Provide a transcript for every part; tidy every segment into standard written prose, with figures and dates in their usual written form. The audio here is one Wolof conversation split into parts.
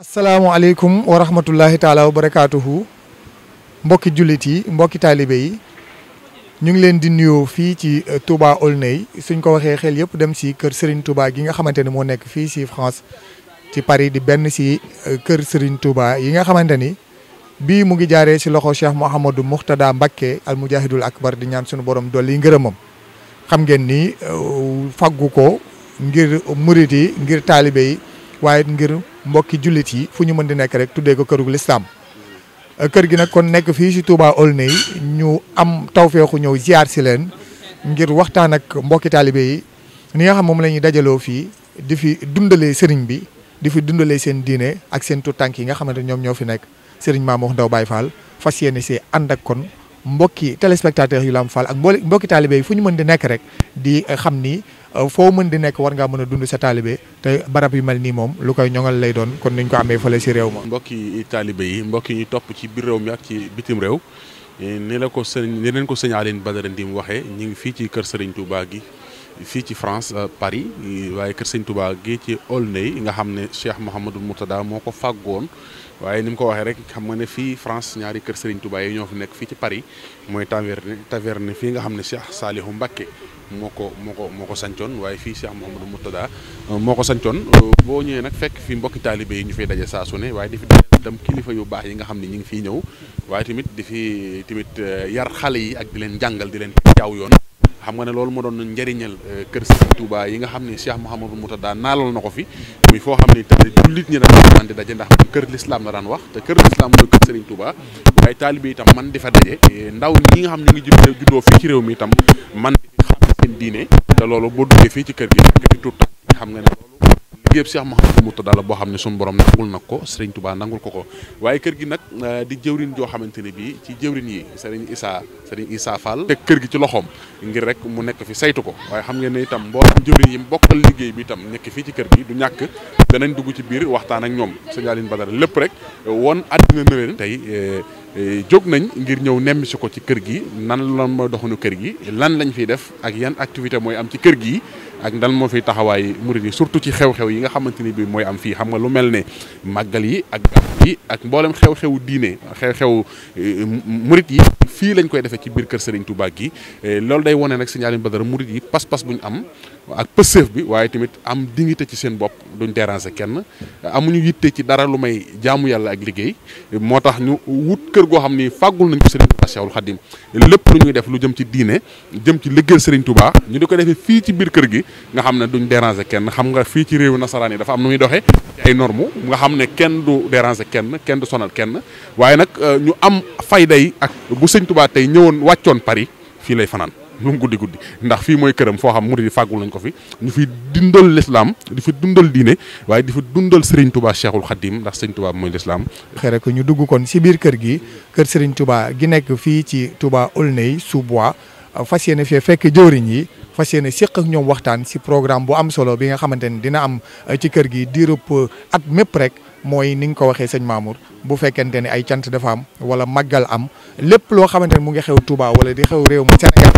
asalaamaaleykum wa rahmatullahi taala wa barakaatuhu mbokki jullit yi mbokki taalibe yi ñu ngi leen di nuyoo fii ci Touba Aulnay suñ ko waxee xel yëpp dem si kër Serigne Touba gi nga xamante ne moo nekk fii si France ci Paris di benn si kër Serigne Touba yi nga xamante ni bii mu ngi jaaree si loxo Cheikh Mouhamadou Mourtada Mbacké al mujahidul akbar di ñaan suñu borom dolli ngërëmam xam ngeen ni faggu ko ngir murit yi ngir taalibe yi waaye ngir mbokki jullit yi fu ñu mën di nekk rek tuddee ko kërug lislaam kër gi nag kon nekk fii si Touba Aulnay ñu am tawfeexu ñëw ziar si leen ngir waxtaan ak mbokki taalibe yi ni nga xam moom la ñuy dajaloo fii di fi dundalee sëriñ bi di fi dundalee seen diine ak seen tuutànk yi nga xamante ñoom ñoo fi nekk sëriñ Mamour Ndao Baye Fall fas yéene see ànd ak kon mbokki téléspectateurs yu Lamp Fall ak mbokki taalibe yi fu ñu mën di nekk rek di xam ni foo mën di nekk war ngaa mën a dund sa taalibe te barab yu mel nii moom lu koy ñoŋal lay doon kon niñ ko amee fële si réew ma. mbokki taalibe yi mbokki ñu topp ci biir réew mi ak ci bitim réew ni leen ko sëñ Aline Badara Ndim waxee ñu ngi fii ci kër Serigne Touba gi fii ci France Paris waaye kër Serigne Touba gi ci Aulnay nga xam ne Cheikh Mouhamadou Mourtada moo ko fàggoon. waaye ni mu ko waxee rek xam nga ne fii France ñaari kër Serigne Touba yi ñoo fi nekk fii ci Paris mooy taverne fii nga xam ne Cheikh Saliou Mbacké moo ko sancoon waaye fii Cheikh Mouhamadou Mourtada moo ko sancoon boo ñëwee nag fekk fi mbokki taalibe yi ñu fiy daje saa su ne waaye di fi daje itam kilifa yu baax yi nga xam ne ñu ngi fiy ñëw waaye tamit di fi yar xale yi ak di leen jàngal di leen jaaw yoon xam nga ne loolu moo doon njëriñal kër Serigne Touba yi nga xam ne Cheikh Mouhamadou Mourtada naalal na ko fi muy foo xam ne tamit jullit ñi daan di daje ndax kër l'islam la daan wax te kër l'islam mooy kër Serigne Touba waaye taalibe itam man di fa daje ndaw ñi nga xam ñu ngi juddoo fii ci réew mi itam man di xam seen diine te loolu boo duggee fii ci kër gi fi tuut xam nga ne loolu liggéeyub Cheikh Mouhamadou Mourtada la boo xam ne suñu borom nangul nag ko Serigne Touba nangul ko waaye kër gi nag di jëwrin joo xamante ne bii ci jëwrin yi Serigne Issa Fall teg kër gi ci loxoom ngir rek mu nekk fi saytu ko waaye xam ngeen ne itam boo jëwrin yi bokkal liggéey bi itam nekk fii ci kër gi du ñàkk danañ dugg ci biir waxtaan ak ñoom sëñ Aline Badara lépp rek woon àddina na leen tey jóg nañ ngir ñëw nemmi si ko ci kër gi nan lan mooy doxunu kër gi lan lañ fiy def ak yan activité mooy am ci kër gi ak dan moo fiy taxawaay murit yi surtout ci xew-xew yi nga xamante ni bi mooy am fii xam nga lu mel ne màggal yi ak gàmm yi ak mboolem xew-xewu diine xew-xew murit yi fii lañ koy defee ci biir kër Serigne Touba gi loolu day wone nag Serigne Aline Badara murit yi pas-pas bu ñu am ak pëseef bi waaye tamit am dignité ci seen bopp duñ déranger kenn amuñu yitte ci dara lu may jaamu yàlla ak liggéey moo tax ñu wut kër goo xam ni fàggul nañ ko Serigne Touba Cheikhul Khadim lépp lu ñuy def lu jëm ci diine jëm ci liggéeyal Serigne Touba ñu di ko defee fii ci biir kër gi nga xam ne duñ déranger kenn xam nga fii ci réewu nasaraan yi dafa am nu muy doxee ci ay normes nga xam ne kenn du déranger kenn du sonal kenn waaye nag ñu am fayda yi ak bu Serigne Touba tey ñëwoon wàccoon Paris fii lay fanaan lu mu guddi ndax fii mooy këram foo xam murid yi fàggul nañ ko fi ñu fi dundal l'islam di fi dundal diine waaye di fi dundal Serigne Touba Cheikhul Khadim ndax Serigne Touba mooy l'islam. xëy rek ñu dugg kon si biir kër gi kër Serigne Touba gi nekk fii ci Touba Aulnay sous bois fas yéene fee fekk jëwriñ yi fas yéene séq ak ñoom waxtaan si programme bu am solo bi nga xamante ni dina am ci kër gi diirub at mépp rek mooy ni nga ko waxee sëñ Mamour bu fekkente ne ay cant dafa am wala màggal am lépp loo xamante ne mu ngi xew Touba wala di xew réew mu Sénégal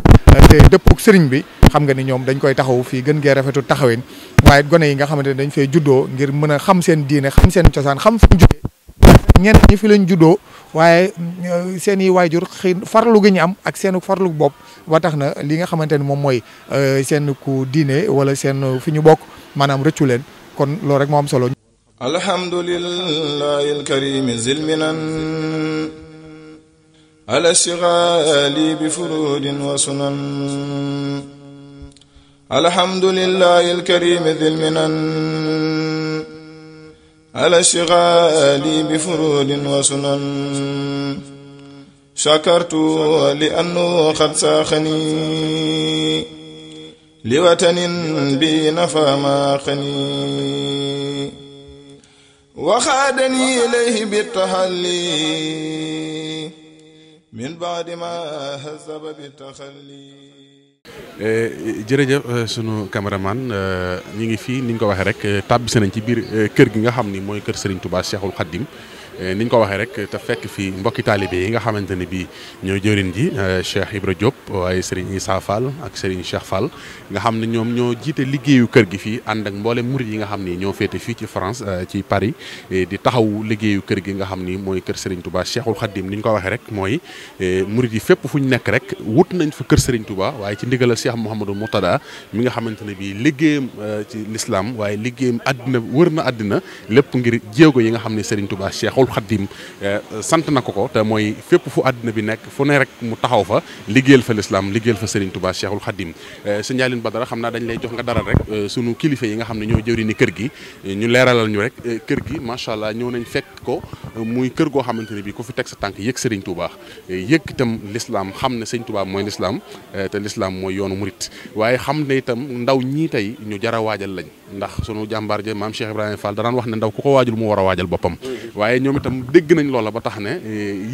te dëppuk sëriñ bi xam nga ni ñoom dañ koy taxaw fii gën gee rafetu taxawin waaye gone yi nga xamante ne dañ fay juddoo ngir mën a xam seen diine xam seen cosaan xam fi ñu jógee ñenn ñi fi lañ juddoo waaye seen i waajur xëy farlu gi ñu am ak seen farlu bopp ba tax na li nga xamante ne moom mooy seen ku diine wala seen fi ñu bokk maanaam rëccu leen kon loolu rek moo am solo. alhamdulillahi alkarimi zilminan ala shigali bi furudin wa sunan alhamdulillahi alkarimi zilminan ala shigali bi furudin wa sunan shakartu li annu qad saaxani li watanin bi nafa ma xani waxaadani ilayhi bi taxalli min baadi ma hazaba bi taxalli. jërëjëf sunu caméraman ñi ngi fii ni ñu ko waxee rek tàbbisi nañ ci biir kër gi nga xam ni mooy kër Serigne Touba Cheikhul Khadim niñ ko waxee rek te fekk fi mbokki taalibe yi nga xamante ne bii ñooy jëwriñ ji Cheikh Ibra Diop waaye Serigne Issa Fall ak Serigne Cheikh Fall nga xam ne ñoom ñoo jiite liggéeyu kër gi fii ànd ak mboolem murid yi nga xam ni ñoo féete fii ci France ci Paris di taxaw liggéeyu kër gi nga xam ni mooy kër Serigne Touba Cheikhul Khadim ni ñu ko waxee rek mooy murid yi fépp fu ñu nekk rek wut nañ fa kër Serigne Touba waaye ci ndigalal Cheikh Mouhamadou Moutada mi nga xamante ne bii liggéeyam ci l'islam waaye liggéeyam àddina wër na àddina lépp ngir jéego yi nga xam ne Serigne Touba Cheikhul Khadim sant na ko te mooy fépp fu àddina bi nekk fu ne rek mu taxaw fa liggéeyal fa l'islam liggéeyal fa Serigne Touba Cheikhul Khadim sëñ Aline Badara xam naa dañ lay jox nga daral rek sunu kilifa yi nga xam ne ñoo jëwri ni kër gi ñu leeralal ñu rek kër gi macha allah ñëw nañ fekk ko muy kër goo xamante ne bii ku fi teg sa tànk yëg Serigne Touba yëg itam l'islam xam ne Serigne Touba mooy l'islam te l'islam mooy yoonu murit waaye xam ne itam ndaw ñii tey ñu jara waajal lañ ndax sunu jàmbaar ja maam Cheikh Ibrahima Fall danaan wax ne ndaw ku ko waajul mu war a waajal boppam waaye ñoom itam dégg nañ loola ba tax ne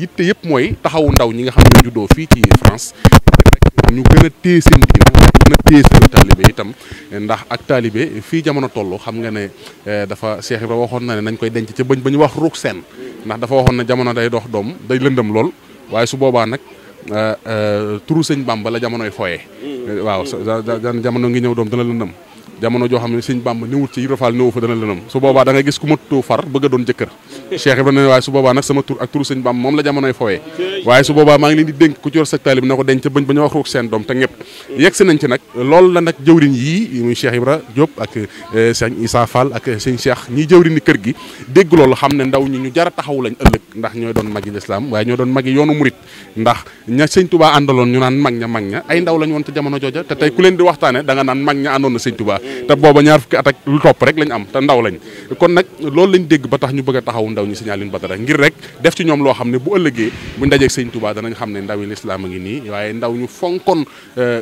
yitte yëpp mooy taxawu ndaw ñi nga xam ne juddoo fii ci France ñu gën a téye seen diina gën a téye seen taalibe itam ndax ak taalibe fii jamono toll xam nga ne dafa Cheikh Ibrahima waxoon na ne nañ koy denc ca bëñ ba ñu wax ruuk seen ndax dafa waxoon ne jamono day dox doom day lëndëm lool waaye su boobaa nag turu sëñ Bamba la jamonoy fooyee waaw jamono ngi ñëw doom dana lëndëm jamono joo xam ne sëñ Bamba néwut ci Ibra Fall néewu fa dana lëndëm su boobaa da nga gis ku ma too far bëgg a doon jëkkër Cheikh Ibrahima ne waaye su boobaa nag sama tur ak turu sëñ Bamba moom la jamonoy fooyee waaye su boobaa maa ngi leen di dénk ku ci yor sa taalib na ko denc bañ ba ñu wax ruuk seen doom te ñëpp yegg si nañ ci nag loolu la nag jëwriñ yii muy Cheikh Ibra Diop ak sëñ Issa Fall ak sëñ Cheikh ñiy jëwriñ ni kër gi dégg loolu xam ne ndaw ñi ñu jara taxaw lañ ëllëg ndax ñooy doon magi l'islam waaye ñoo doon magi yoonu murit ndax ña sëñ Touba àndaloon ñu naan mag ña ay ndaw lañ woon te jamono jooja te tey ku leen di waxtaane da nga naan mag ña àndoon na sëñ Touba te booba ñaar fukki at ak lu topp rek lañ am te ndaw lañ kon nag loolu lañ dégg ba tax ñu bëgg a taxaw ndaw ñi Sëñ Aline Badara ngir rek def ci ñoom loo xam ne bu ëllëgee buñ dajeeg sëñ Touba danañ xam ne ndawi lislaam a ngi nii waaye ndaw ñu fonkoon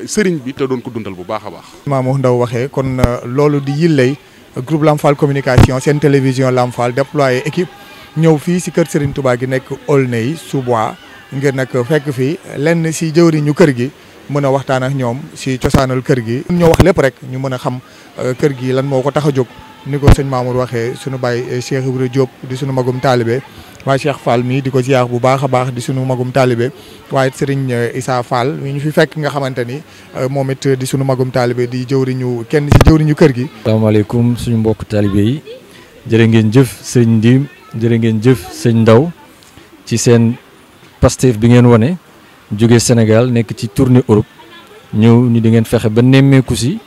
sëriñ bi te doon ko dundal bu baax a baax Mamadou Ndaw waxee kon loolu di yillay groupe Lamfal communication seen télévision Lamfal déployé équipe ñëw fii si kër Serigne Touba gi nekk Aulnay-sous-Bois ngir nag fekk fii lenn si jëwriñu kër gi mën a waxtaan ak ñoom si cosaanal kër gi ñoo wax lépp rek ñu mën a xam kër gi lan moo ko tax a jóg ni ko sëñ Mamour waxee sunu baay Cheikh Ibra Diop di sunu magum taalibe waaye Cheikh Fall mii di ko ziar bu baax a baax di sunu magum taalibe waaye Serigne Issa Fall mi ñu fi fekk nga xamante ni moom it di sunu magum taalibe di jëwriñu kenn si jëwriñu kër gi. asalaamaaleykum suñu mbokk taalibe yi jërë ngeen jëf sëñ Ndim jërë ngeen jëf sëñ Ndaw ci seen Pastef bi ngeen wane jóge Sénégal nekk ci tournée Europe ñëw ni di ngeen fexe ba nemmeeku si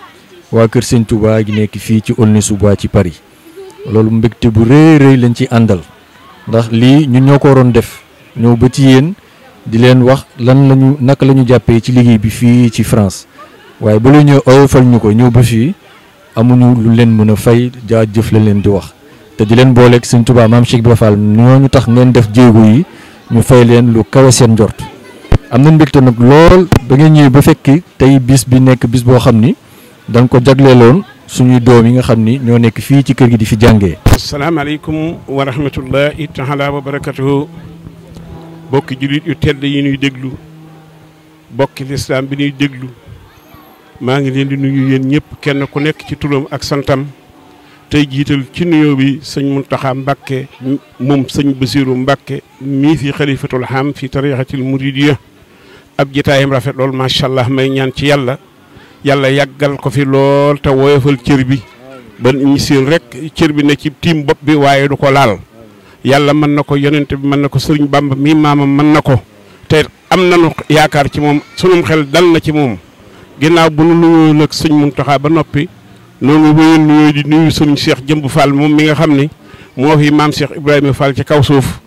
waa kër sëñ Touba gi nekk fii ci Aulnay-sous-Bois ci Paris loolu mbégte bu rëy rëy lañ ci àndal ndax lii ñun ñoo ko waroon def ñëw ba ci yéen di leen wax lan lañu naka la ñu jàppee ci liggéey bi fii ci France waaye ba la ñëw oyofal ñu ko ñëw ba fii amuñu lu leen mën a fay jaajëf la leen di wax te di leen booleeg sëñ Touba maam Cheikh Ibra Fall ñooñu tax ngeen def jéego yi ñu fay leen lu kawe seen njort am na mbégte nag lool ba ngeen ñëwee ba fekk tey bis bi nekk bis boo xam ni dañ ko jagleeloon suñuy doom yi nga xam ni ñoo nekk fii ci kër gi di fi jàngee. asalaamaaleykum wa rahmatullahi taala wa barakatuhu bokki jullit yu tedd yi ñuy déglu bokki lislaam bi ñuy déglu maa ngi leen di nuyu yéen ñëpp kenn ku nekk ci turam ak santam tey jiital ci nuyoo bi sëñ Muntaxa Mbàkke moom sëñ Basiru Mbàkke mii fi xalifatul ham fi tariixatil muridiyya ab jitaayam rafet lool macha allah may ñaan ci yàlla yàggal ko fi lool te woyofal cër bi ba ñu seen rek cër bi ne ci tiim bopp bi waaye du ko laal yàlla mën na ko yonent bi mën na ko sëriñ Bamba mii maamam mën na ko te am nañu yaakaar ci moom sunum xel dal na ci moom ginnaaw bu nu nuyoo nag sëñ Muntaxa ba noppi noonu wéyal nuyoo di nuyu sëriñ Cheikh Jëmb Fall moom mi nga xam ni moo fi maam Cheikh Ibrahima Fall ci kaw suuf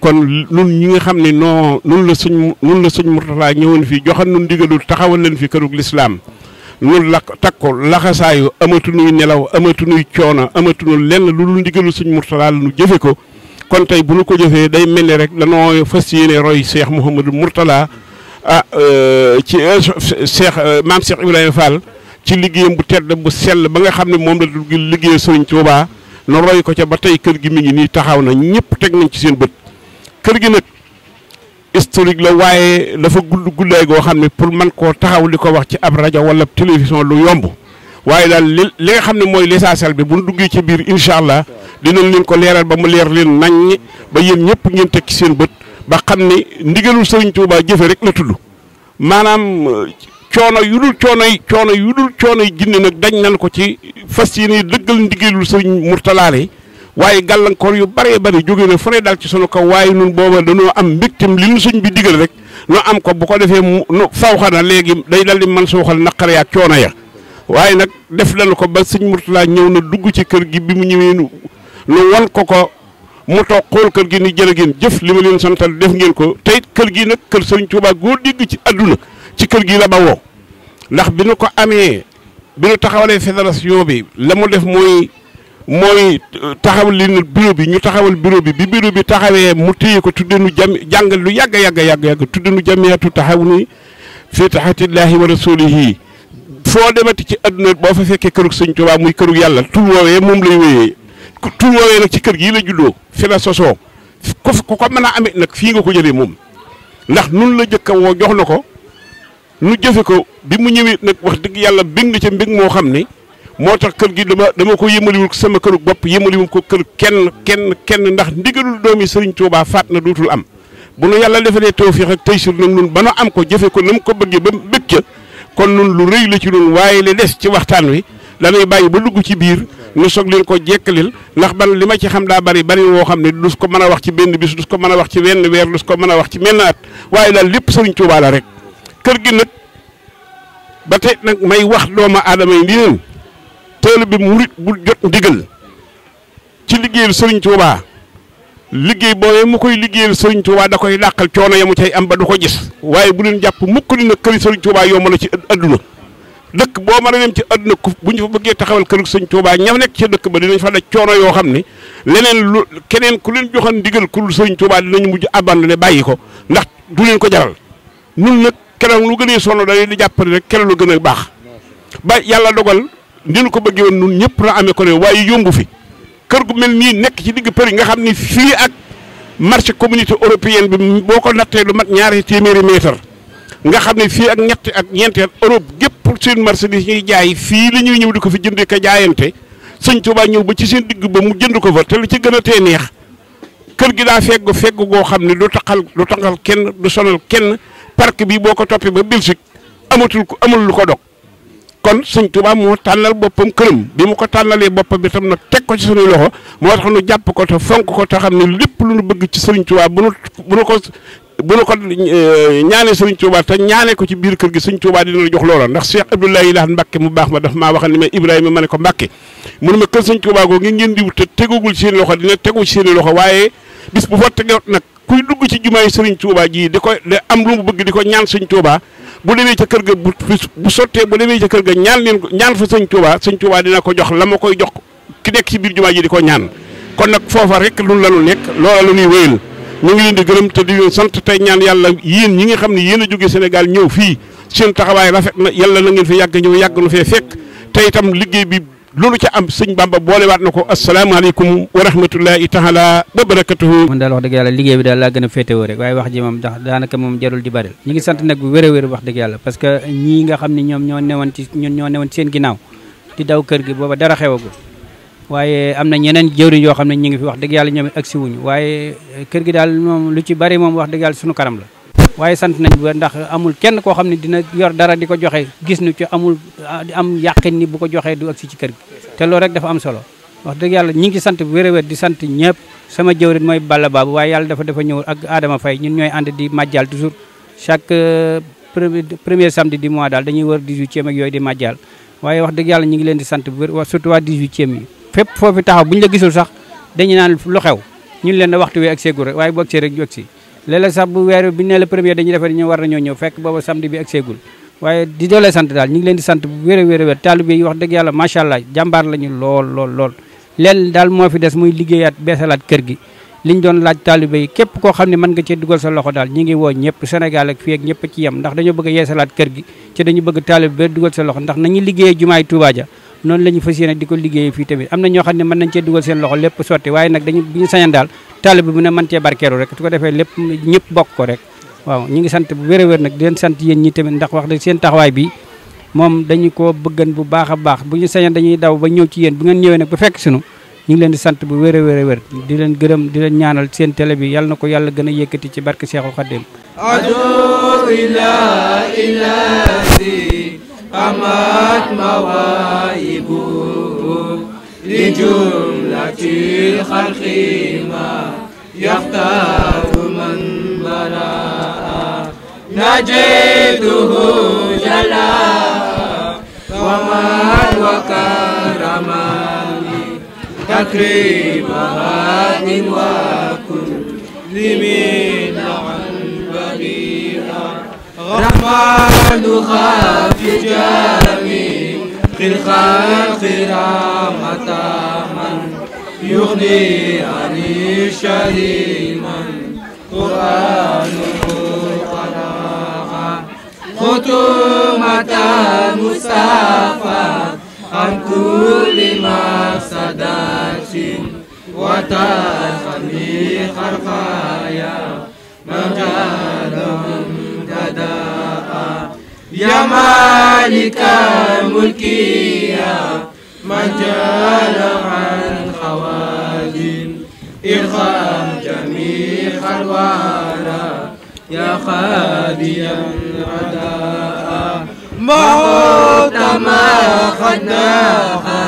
kon nun ñi nga xam ne nun la sëñ Murtala ñëwoon fii joxan nun digalul taxawal leen fi kërug lislaam nun la takko laxasaayu amatunuy nelaw amatunuy coono amatunu lenn lu dul ndigalul sëñ Murtala la nu jëfe ko kon tey bu nu ko jëfee day mel ni rek danoo fas yéene roy Cheikh Mouhamadou Murtala ci maam Cheikh Ibrahima Fall ci liggéeyam bu tedd bu sell ba nga xam ne moom la liggéey sëriñ Tuubaa nu roy ko ca ba tey kër gi mi ngi nii taxaw na ñëpp teg nañ ci seen bët kër gi nag historique la waaye dafa guddaay goo xam ne pour man koo taxaw li ko wax ci ab rajo wala télévision lu yomb waaye daal li nga xam ne mooy l'essentiel bi bu nu duggee ci biir incha allah dinañ leen ko leeral ba mu leer leen naññ ba yéen ñëpp ngeen teg ci seen bët ba xam ne ndigalul Serigne Touba jëfe rek la tudd maanaam coono yu dul coono yi jinne nag dañ nañ ko ci fas yéene dëggal ndigalul Serigne Mourtala waaye gàllankoor yu bëree bëri jóge na fu ne daal ci sunu kaw waaye nun booba dañoo am mbégtem li nu sëñ bi digal rek nu am ko bu ko defee mu faw xana léegi day dal di man suuxal naqare ya ak coono ya waaye nag def nañu ko ba sëñ Mourtala ñëw na dugg ci kër gi bi mu ñëwee nu wan ko mu toog xool kër gi ni jërë ngeen jëf li ma leen santal def ngeen ko tey kër gi nag kër Serigne Touba goo dégg ci àdduna ci kër gi la bawoo ndax bi nu ko amee bi nu taxawalee fédération bi la mu def mooy taxawal leen bureau bi ñu taxawal bureau bi bureau bi taxawee mu téye ko tudde nu jàngal lu yàgg tudde nu jamiyatu taxawuni fii taxatillahi wa rasulihi foo demati ci àdduna boo fa fekkee kërug Sëñ Tuubaa muy kërug yàlla tur woowee moom lay wéyee tur woowee nag ci kër gii la juddoo fi la sosoo ku ko mën a amee nag fii nga ko jëlee moom ndax nun la jëkk a woo jox na ko nu jëfe ko bi mu ñëwee nag wax dëgg yàlla bég na ca mbég moo xam ne moo tax kër gi dama ko yëmaliwul sama kërug bopp yëmaliwul ko kër kenn ndax ndigalul doomi Sëriñ Tuubaa faat na dootul am bu nu yàlla defalee tawfiix ak taysir nag nun ba nu am ko jëfe ko na mu ko bëggee ba bég ca kon nun lu rëy la ci nun waaye li des ci waxtaan wi dañuy bàyyi ba dugg ci biir nu soog leen ko jekkalil ndax ban li ma ci xam daa bari woo xam ne dus ko mën a wax ci benn bis dus ko mën a wax ci wenn weer dus ko mën a wax ci menn at waaye daal lépp Sëriñ Tuubaa la rek kër gi nag ba tey nag may wax doomu aadama yi ni leen taalibe bi murit bu jot ndigal ci liggéeyal Sëriñ Tuubaa liggéey boobee mu koy liggéeyal Sëriñ Tuubaa da koy dàqal coono ya mu cay am ba du ko gis waaye bu leen jàpp mukk ni nag këri Sëriñ Tuubaa yomb na ci adduna dëkk boo mën a dem ci adduna ku bu ñu fa bëggee taxawal këru Sëriñ Tuubaa ña nekk ci dëkk ba dinañ fa daj coono yoo xam ne leneen lu keneen ku leen joxoon ndigal ku Sëriñ Tuubaa dinañu mujj abandonné bàyyi ko ndax du leen ko jaral nun nag keroog lu gënee sonn dañuy di jàppale rek keroog lu gën a baax ba yàlla dogal ni ñu ko bëggee woon nun ñëpp na amee ko ne waaye yombu fi kër gu mel nii nekk ci digg Paris nga xam ne fii ak marché communauté européenne bi boo ko nattee lu mat 200 mètres nga xam ne fii ak ñetti ak ñeenti Europe gépp seen marchandise ñuy jaay fii la ñuy ñëw di ko fi jëndee ka jaayante Sëñ Tuubaa ñëw ba ci seen digg ba mu jënd ko fa te lu ci gën a tee neex kër gi daa fegg goo xam ne du taxal kenn du sonal kenn parc bi boo ko toppee ba Belgique amul lu ko dog kon Sëñ Tuubaa moo tànnal boppam këram bi mu ko tànnalee boppam bi tam nag teg ko ci suñuy loxo moo tax nu jàpp ko te fonk ko te xam ne lépp lu nu bëgg ci Sëriñ Tuubaa bu nu ko ñaanee Sëriñ Tuubaa te ñaanee ko ci biir kër gi Sëriñ Tuubaa dina la jox loola ndax Cheikh Abdoulaye Lahat Mbacke mu baax ma daf maa wax ne ma Ibrahima ma ne ko Mbacke mënu ma kër Sëriñ Tuubaa googu ngeen di wut te tegugul ci seen loxo dina tegu ci seen loxo waaye bis bu fa tegeewut nag kuy dugg ci jumaay Sëriñ Tuubaa ji di am lu mu bëgg di ko ñaan Sëriñ Tuubaa bu demee ca kër ga bu sottee bu demee ca kër ga ñaan fa Sëriñ Tuubaa dina ko jox la ma koy jox ki nekk ci biir jumaa ji di ko ñaan kon nag foofa rek lu la nu nekk loola la ñuy wéyal ñu ngi leen di gërëm te di leen sant tey ñaan yàlla yéen ñi nga xam ne yéen a jógee Sénégal ñëw fii seen taxawaay rafet na yàlla na ngeen fi yàgg ñëw yàgg nu fee fekk te itam liggéey bi loolu ca am sëñ Bamba boolewaat na ko asalaamaaleykum wa rahmatullahi taala wa barakatuhu. man daal wax dëgg yàlla liggéey bi daal laa gën a féetewoo rek waaye wax ji moom ndax daanaka moom jarul di bari ñi ngi sant nag bu wér a wér wax dëgg yàlla parce que ñii nga xam ne ñoom ñoo newoon ci seen ginnaaw di daw kër gi booba dara xewagul waaye am na ñeneen jëwriñ yoo xam ne ñi ngi fi wax dëgg yàlla ñoom agsi wuñu waaye kër gi daal moom lu ci bari moom wax dëgg yàlla suñu kanam la waaye sant nañ bu ndax amul kenn koo xam ne dina yor dara di ko joxe gis nu ci amul am yàqin ni bu ko joxee du agsi ci kër gi te loolu rek dafa am solo wax dëgg yàlla ñi ngi sant bu wér a wér di sant ñëpp sama jëwriñ mooy Balla Babu waaye yàlla dafa ñëw ak Adama Faye ñun ñooy ànd di màjjal toujours chaque premier samedi du mois daal dañuy wër 18e ak yooyu di màjjal waaye wax dëgg yàlla ñi ngi leen di sant bu wér surtout waa 18e yi fépp foofu taxaw bu ñu la gisul sax dañu naan lu xew ñun leen na waxtu wi ak seegul rek waaye bu agsee rek ñu agsi léeg-léeg sax bu weer bi ñu ne la premier dañuy defar ñu war nañoo ñëw fekk booba samedi bi ak seegul waaye di doolee sant daal ñu ngi leen di sant bu wér a wér a wér taalibe yi wax dëgg yàlla macha allah jàmbaar lañu lool leen daal moo fi des muy liggéeyaat beesalaat kër gi liñ doon laaj taalibe yi képp koo xam ne mën nga cee dugal sa loxo daal ñi ngi woo ñëpp Sénégal ak fii ak ñëpp ci yem ndax dañoo bëgg a yeesalaat kër gi ci dañu bëgg taalibe ba dugal sa loxo ndax nañu liggéeyee jumaay Touba ja noonu la ñu fas yéene di ko liggéeyee fii tamit am na ñoo xam ne mën nañ cee dugal seen loxo lépp sotti waaye nag dañu bi ñu sañan daal taalibe bu ne mën cee barkeeru rek su ko defee lépp ñëpp bokk ko rek waaw ñu ngi sant bu wér a wér nag di leen sant yéen ñi tamit ndax wax dëgg seen taxawaay bi moom dañu ko bëggan bu baax a baax bu ñu sañan dañuy daw ba ñëw ci yéen bu ngeen ñëwee nag ba fekk sunu ñu ngi leen di sant bu wér a wér a wér di leen gërëm di leen ñaanal seen télé bi yàlla na ko yàlla gën a yëkkati ci barke Cheikhul Khadim adu ila ilasi amat mawaibu li jumlati khalqi ma yaxtaaru man baraa najaytuhu jala wa man wa karamani takriba hadin wa kulli min an bari'a rahmanu khafi jami khil khalqi ramataman يغني عن الشر من قرآنه قرأ ختومة المصطفى عن كل مفسدات وتسمي خرقايا مجالهم دداء يا مالك الملك يا من جال عن خوادم إرغام جميع الورى يا خاديا رداء موت ما خداها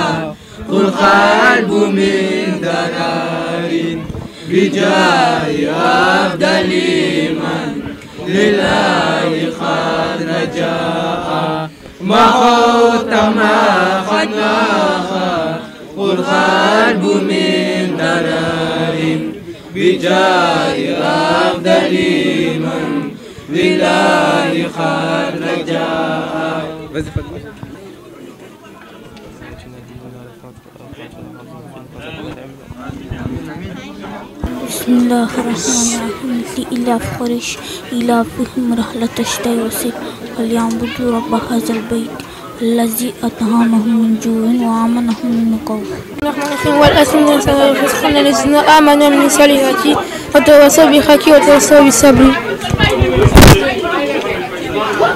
قل قلب من درار بجاه أفضل من لله قد رجاء موت ما خداها قل قلب من درار بجاه أفضل من لله قد رجاء بسم الله الرحمن الرحيم لإلاف قريش إلافهم رحلة الشتاء والصيف فليعبدوا رب هذا البيت الذي أطعمهم من جوع وآمنهم من خوف. والأثم والفسقون الذين آمنوا من صالحاتي وتواصوا بالحق وتواصوا بالصبر.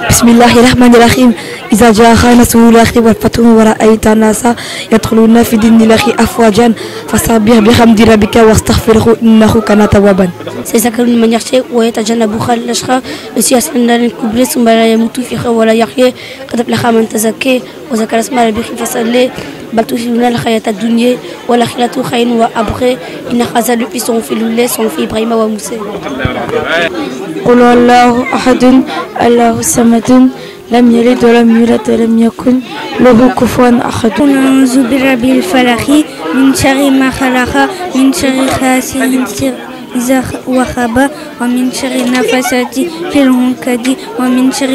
بسم الله الرحمن الرحيم إذا جاء نصر الله والفتح ورأيت الناس يدخلون في دين الله أفواجا فسبح بحمد ربك واستغفره إنه كان توابا. سيذكر من يخشى ويتجنبها الأشقى الذي يصلى النار الكبرى ثم لا يموت فيها ولا يحيى قد أفلح من تزكى وذكر اسم ربه فصلى بل تؤثرون الحياة الدنيا والآخرة خير وأبقى إن هذا لفي صحف الله صحف إبراهيم وموسى. قل الله أحد الله الصمد لم يلد ولم يولد ولم يكن له كفوا أحد. أعوذ برب الفلق من شر ما خلق من شر حاسد إذا وخب ومن شر النفاثات في العقد ومن شر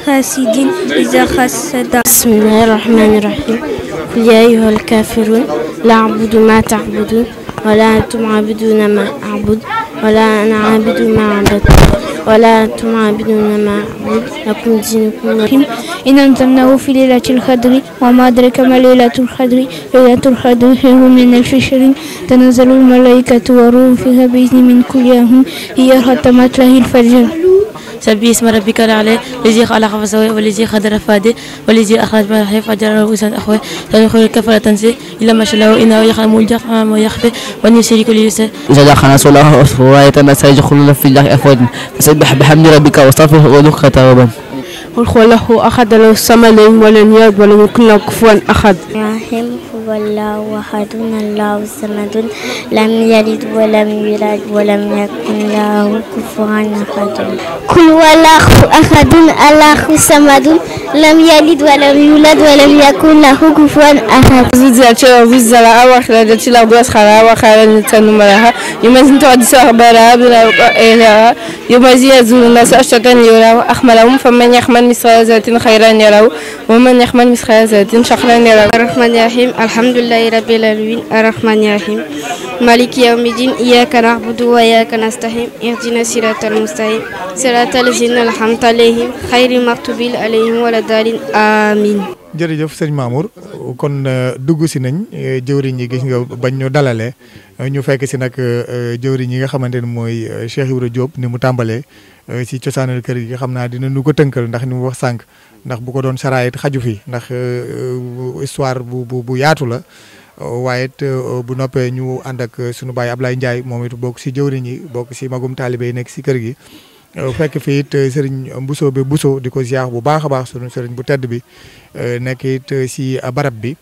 حاسد إذا حسد. بسم الله الرحمن الرحيم قل يا أيها الكافرون لا أعبد ما تعبدون ولا أنتم عابدون ما أعبد ولا أنا عابد ما عبدتم ولا أنتم عابدون ما أعبد لكم دينكم ولي. إن أنزلناه في ليلة القدر وما أدرك ما ليلة القدر ليلة القدر خير من ألف شهر تنزل الملائكة والروح فيها بإذن من كل يوم هي ختمت له الفجر. سبح اسم ربك الأعلى الذي خلق فسوى والذي قدر فهدى والذي أخرج المرعى فجعله غثاء أحوى سنقرئك فلا تنسى إلا ما شاء الله إنه يعلم الجهر وما يخفى ويسرك اليسر. إذا دخل نصر الله ورأيت الناس يدخلون في الله أفواجا فسبح بحمد ربك واستغفره وإنه توابا. قل هو الله أحد له الصمد ولم يلد ولم يكن له كفوا أحد. هو الله أحد الله الصمد لم يلد ولم يولد ولم يكن له كفوا أحد. قل هو الله أحد الله الصمد لم يلد ولم يولد ولم يكن له كفوا أحد. زلزلت وزلزلها وأخرجت الأرض أثقالها وأخرجت نمرها يوم تحدث أخبارها بلا يوم يزول الناس أشتاتا يروا أحملهم فمن يحمل مثقال ذرة خيرا يره ومن يحمل مثقال ذرة شرا يره. الرحمن الرحيم الحمد لله رب العالمين الرحمن الرحيم مالك يوم الدين إياك نعبد وإياك نستعين اهدنا الصراط المستقيم صراط الذين أنعمت عليهم غير المغضوب عليهم ولا الضالين آمين. jërëjëf sëñ Mamour kon dugg si nañ jëwriñ yi gis nga bañ ñu dalalee ñu fekk si nag jëwriñ yi nga xamante ne mooy Cheikh Ibra Diop ni mu tàmbalee si cosaanal kër gi xam naa dina nu ko tënkal ndax ni mu wax sànq ndax bu ko doon saraayit xaju fi ndax histoire bu yaatu la waaye it bu noppee ñu ànd ak sunu baay Ablaye Ndiaye moom it bokk si jëwriñ yi bokk si magum taalibe yi nekk si kër gi. fekk fii it Serigne Bousso bi Bousso di ko ziar bu baax a baax sunu Serigne bu tedd bi nekk it si barab bi.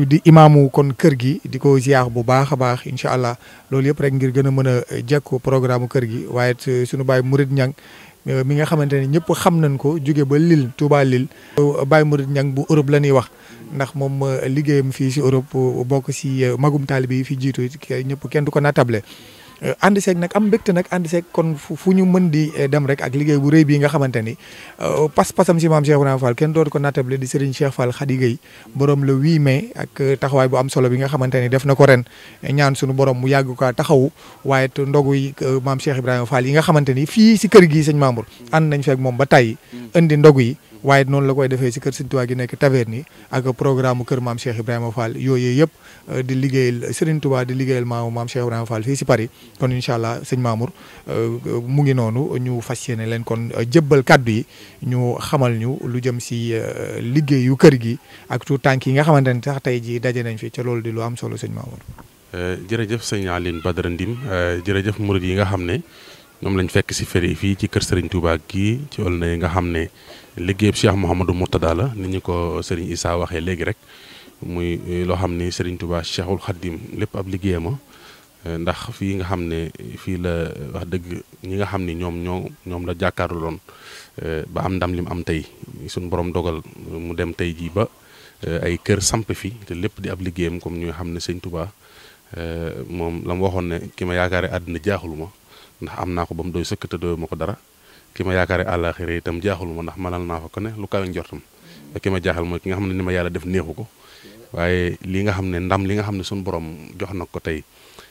di imaamu kon kër gi di ko ziar bu baax a baax incha allah loolu yëpp rek ngir gën a mën a jekku programme kër gi waaye sunu baay Murid Ñang mi nga xamante ne ñëpp xam nañ ko jóge ba Lille Touba Lille. baay Murid Ñang bu Europe la ñuy wax ndax moom liggéeyam fii si Europe bokk si magum taalibe yi fi jiitu ñëpp kenn du ko natable. ànd seeg nag am mbégte nag ànd seeg kon fu ñu mën di dem rek ak liggéey bu rëy bii nga xamante ni pas-pasam si maam Cheikh Ibrahima Fall kenn dootu ko nattable di Serigne Cheikh Fall Khady Gueye borom le 8 mai ak taxawaay bu am solo bi nga xamante ni def na ko ren ñaan sunu borom mu yàgg ko taxawu waaye it ndogu yi maam Cheikh Ibrahima Fall yi nga xamante ni fii si kër gi sëñ Mamour ànd nañ feeg moom ba tey indi ndogu yi. waaye noonu la koy defee si kër Sëñ Tuubaa gi nekk taverne ak programme kër maam Cheikh Ibrahima Fall yooyu yëpp di liggéeyal Serigne Touba di liggéeyal maam Cheikh Ibrahima Fall fii si Paris kon incha allah sëñ Mamour mu ngi noonu ñu fas yéene leen kon jëbbal kàddu yi ñu xamal ñu lu jëm si liggéeyu kër gi ak tout tànk yi nga xamante ne sax tey jii daje nañ fi ca loolu di lu am solo sëñ Mamour. jërëjëf sëñ Aline Badara Ndim jërëjëf murid yi nga xam ne ñoom lañ fekk si feri fii ci kër Serigne Touba gii ci Aulnay nga xam ne liggéeyub Cheikh Mouhamadou Mourtada la ni ñu ko Serigne Issa waxee léegi rek muy loo xam ni Serigne Touba Cheikhul Khadim lépp ab liggéeyama ndax fii nga xam ne fii la wax dëgg ñi nga xam ni ñoom la jàkkaarloo doon ba am ndam lim am tey suñu borom dogal mu dem tey jii ba ay kër samp fi te lépp di ab liggéeyam comme ñu nga xam ne Serigne Touba moom la mu waxoon ne ki ma yaakaare àddina jaaxuluma ndax am naa ko ba mu doy sëkk te doy ma ko dara ki ma yaakaare àllaaxira itam jaaxul ma ndax mënal naa ko ne lu kawe njortam ki ma jaaxal mooy ki nga xam ne ni ma yàlla def neexu ko waaye li nga xam ne ndam li nga xam ne suñu borom jox na ko tey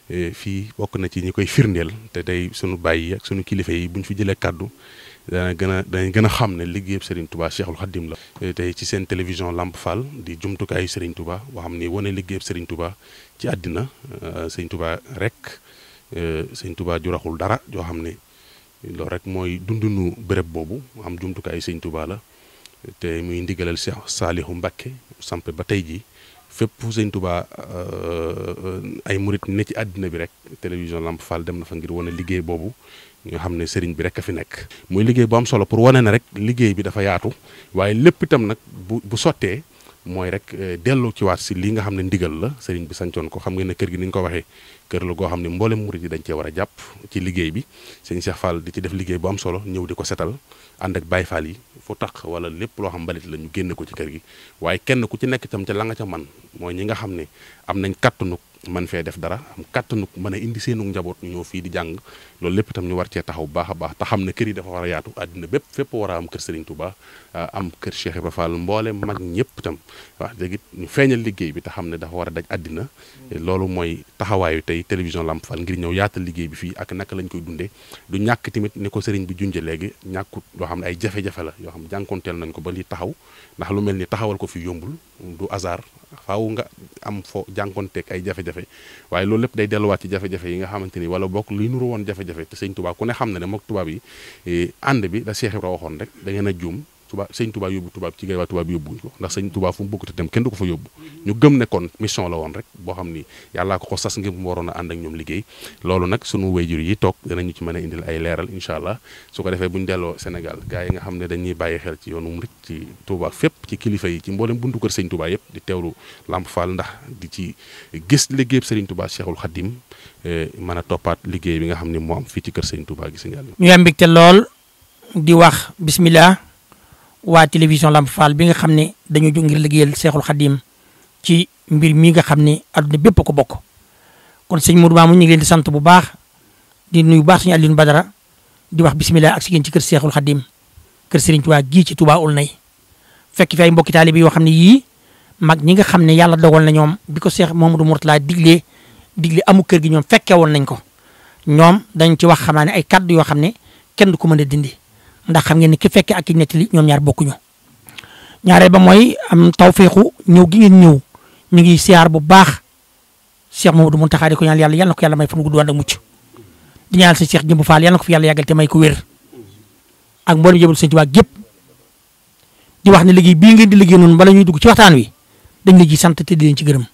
fii bokk na ci ñi koy firndeel te tey suñu bàyyi ak suñu kilifa yi buñ fi jëlee kàddu danañ gën a xam ne liggéeyub Serigne Touba Cheikhul Khadim la. tey ci seen télévision Lamp Fall di jumtukaayu Serigne Touba boo xam ni wane liggéeyub Serigne Touba ci àddina Serigne Touba rek. Sëñ Touba ju raxul dara joo xam ne loolu rek mooy dundunu béréb boobu am jumtukaay Sëñ Touba la te muy ndigalal Cheikh Salihu Mbacké sampe ba tey jii fépp Sëñ Touba ay murit ne ci àddina bi rek télévision Lamp Fall dem na fa ngir wane liggéey boobu nga xam ne sëriñ bi rek a fi nekk. muy liggéey bu am solo pour wane ne rek liggéey bi dafa yaatu waaye lépp itam nag bu sottee mooy rek delloo ci waat si lii nga xam ne ndigal la sëriñ bi sancoon ko xam nga ne kër gi ni ñu ko waxee. kër la goo xam ne mboolem murit yi dañ cee war a jàpp ci liggéey bi sëñ Cheikh Fall di ci def liggéey bu am solo ñëw di ko setal ànd ak Baye Fall yi fu tax wala lépp loo xam mbalit la ñu génne ko ci kër gi waaye kenn ku ci nekk itam ca la nga ca man mooy ñi nga xam ne am nañ kattanuk man fee def dara am kattanuk mën a indi seenu njaboot ñu ñëw fii di jàng loolu lépp itam ñu war cee taxaw bu baax a baax te xam ne kër yi dafa war a yaatu àddina bépp fépp war a am kër Serigne Touba am kër Cheikh Ibrahima Fall mboole mag ñëpp itam wax dëgg it ñu feeñal liggéey bi te xam ne dafa war a daj àddina loolu mooy taxawaayu tey télévision Lamp Fall ngir ñëw yaatal liggéey bi fii ak naka lañ koy dundee du ñàkk tamit ni ko sëriñ bi junje léegi ñàkkut yoo xam ne ay jafe-jafe la yoo xam ne jànkonteel nañ ko ba li taxaw ndax lu mel ni taxawal ko fi yombul du hasard faaw nga am fo jànkonteeg ay jafe-jafe waaye loolu lépp day delluwaat ci jafe-jafe yi nga xamante ni wala bokk luy nuru woon jafe-jafe te sëñ Touba ku ne xam na ne mook tubaab yi ànd bi la Cheikh Ibra waxoon rek da ngeen a juum tubaab sëñ Touba yóbbu tubaab ci gay waa tubaab yóbbuñ ko ndax sëñ Touba fu mu bëgg te dem kenn du ko fa yóbbu ñu gëm ne kon mission la woon rek boo xam ni yàllaa ko sas ngir mu waroon a ànd ak ñoom liggéey loolu nag sunu wayjur yi toog danañu ci mën a indil ay leeral incha allah su ko defee bu ñu delloo Sénégal gars yi nga xam ne dañuy bàyyi xel ci yoonu murit ci Touba fépp ci kilifa yi ci mboolem buntu kër sëñ Touba yëpp di teewlu Lamp Fall ndax di ci gis liggéeyub sëriñ Touba Cheikhul Khadim mën a toppaat liggéey bi nga xam ne moo am fii ci kër sëñ Touba gi signal ñu am mbégte lool di wax bismillah waa télévision Lamp Fall bi nga xam ne dañoo jóg ngir liggéeyal Cheikhul Khadim ci mbir mi nga xam ne adduna bépp ko bokk kon sëñ Mourou Mamoun ñu ngi leen di sant bu baax di nuyu baax suñu Alioune Badara di wax bismillah ak si ngeen ci kër Cheikhul Khadim kër Serigne Touba gii ci Touba Aulnay fekk fi ay mbokki taalibe yoo xam ne yii mag ñi nga xam ne yàlla dogal na ñoom bi ko Cheikh Mouhamadou Mourtala digle amu kër gi ñoom fekke woon nañ ko ñoom dañ ci wax xamaa ne ay kaddu yoo xam ne kenn du ko mën a dindi ndax xam ngeen ni ki fekke ak ki nettali ñoom ñaar bokkuñu ñaareel ba mooy am tawféexu ñëw gi ngeen ñëw ñu ngi siyaar bu baax Cheikh Mouhamadou Mountakha di ko ñaan yàlla na ko yàlla may fan gudd ànd ak mucc di ñaanal sa Cheikh Jëmb Fall yàlla na ko fi yàlla yàggal te may ko wér ak mboolem jëbal Sëñ Tuubaa gépp di wax ne liggéey bii ngeen di liggéey noonu bala ñuy dugg ci waxtaan wi dañ la ci sant te di leen ci gërëm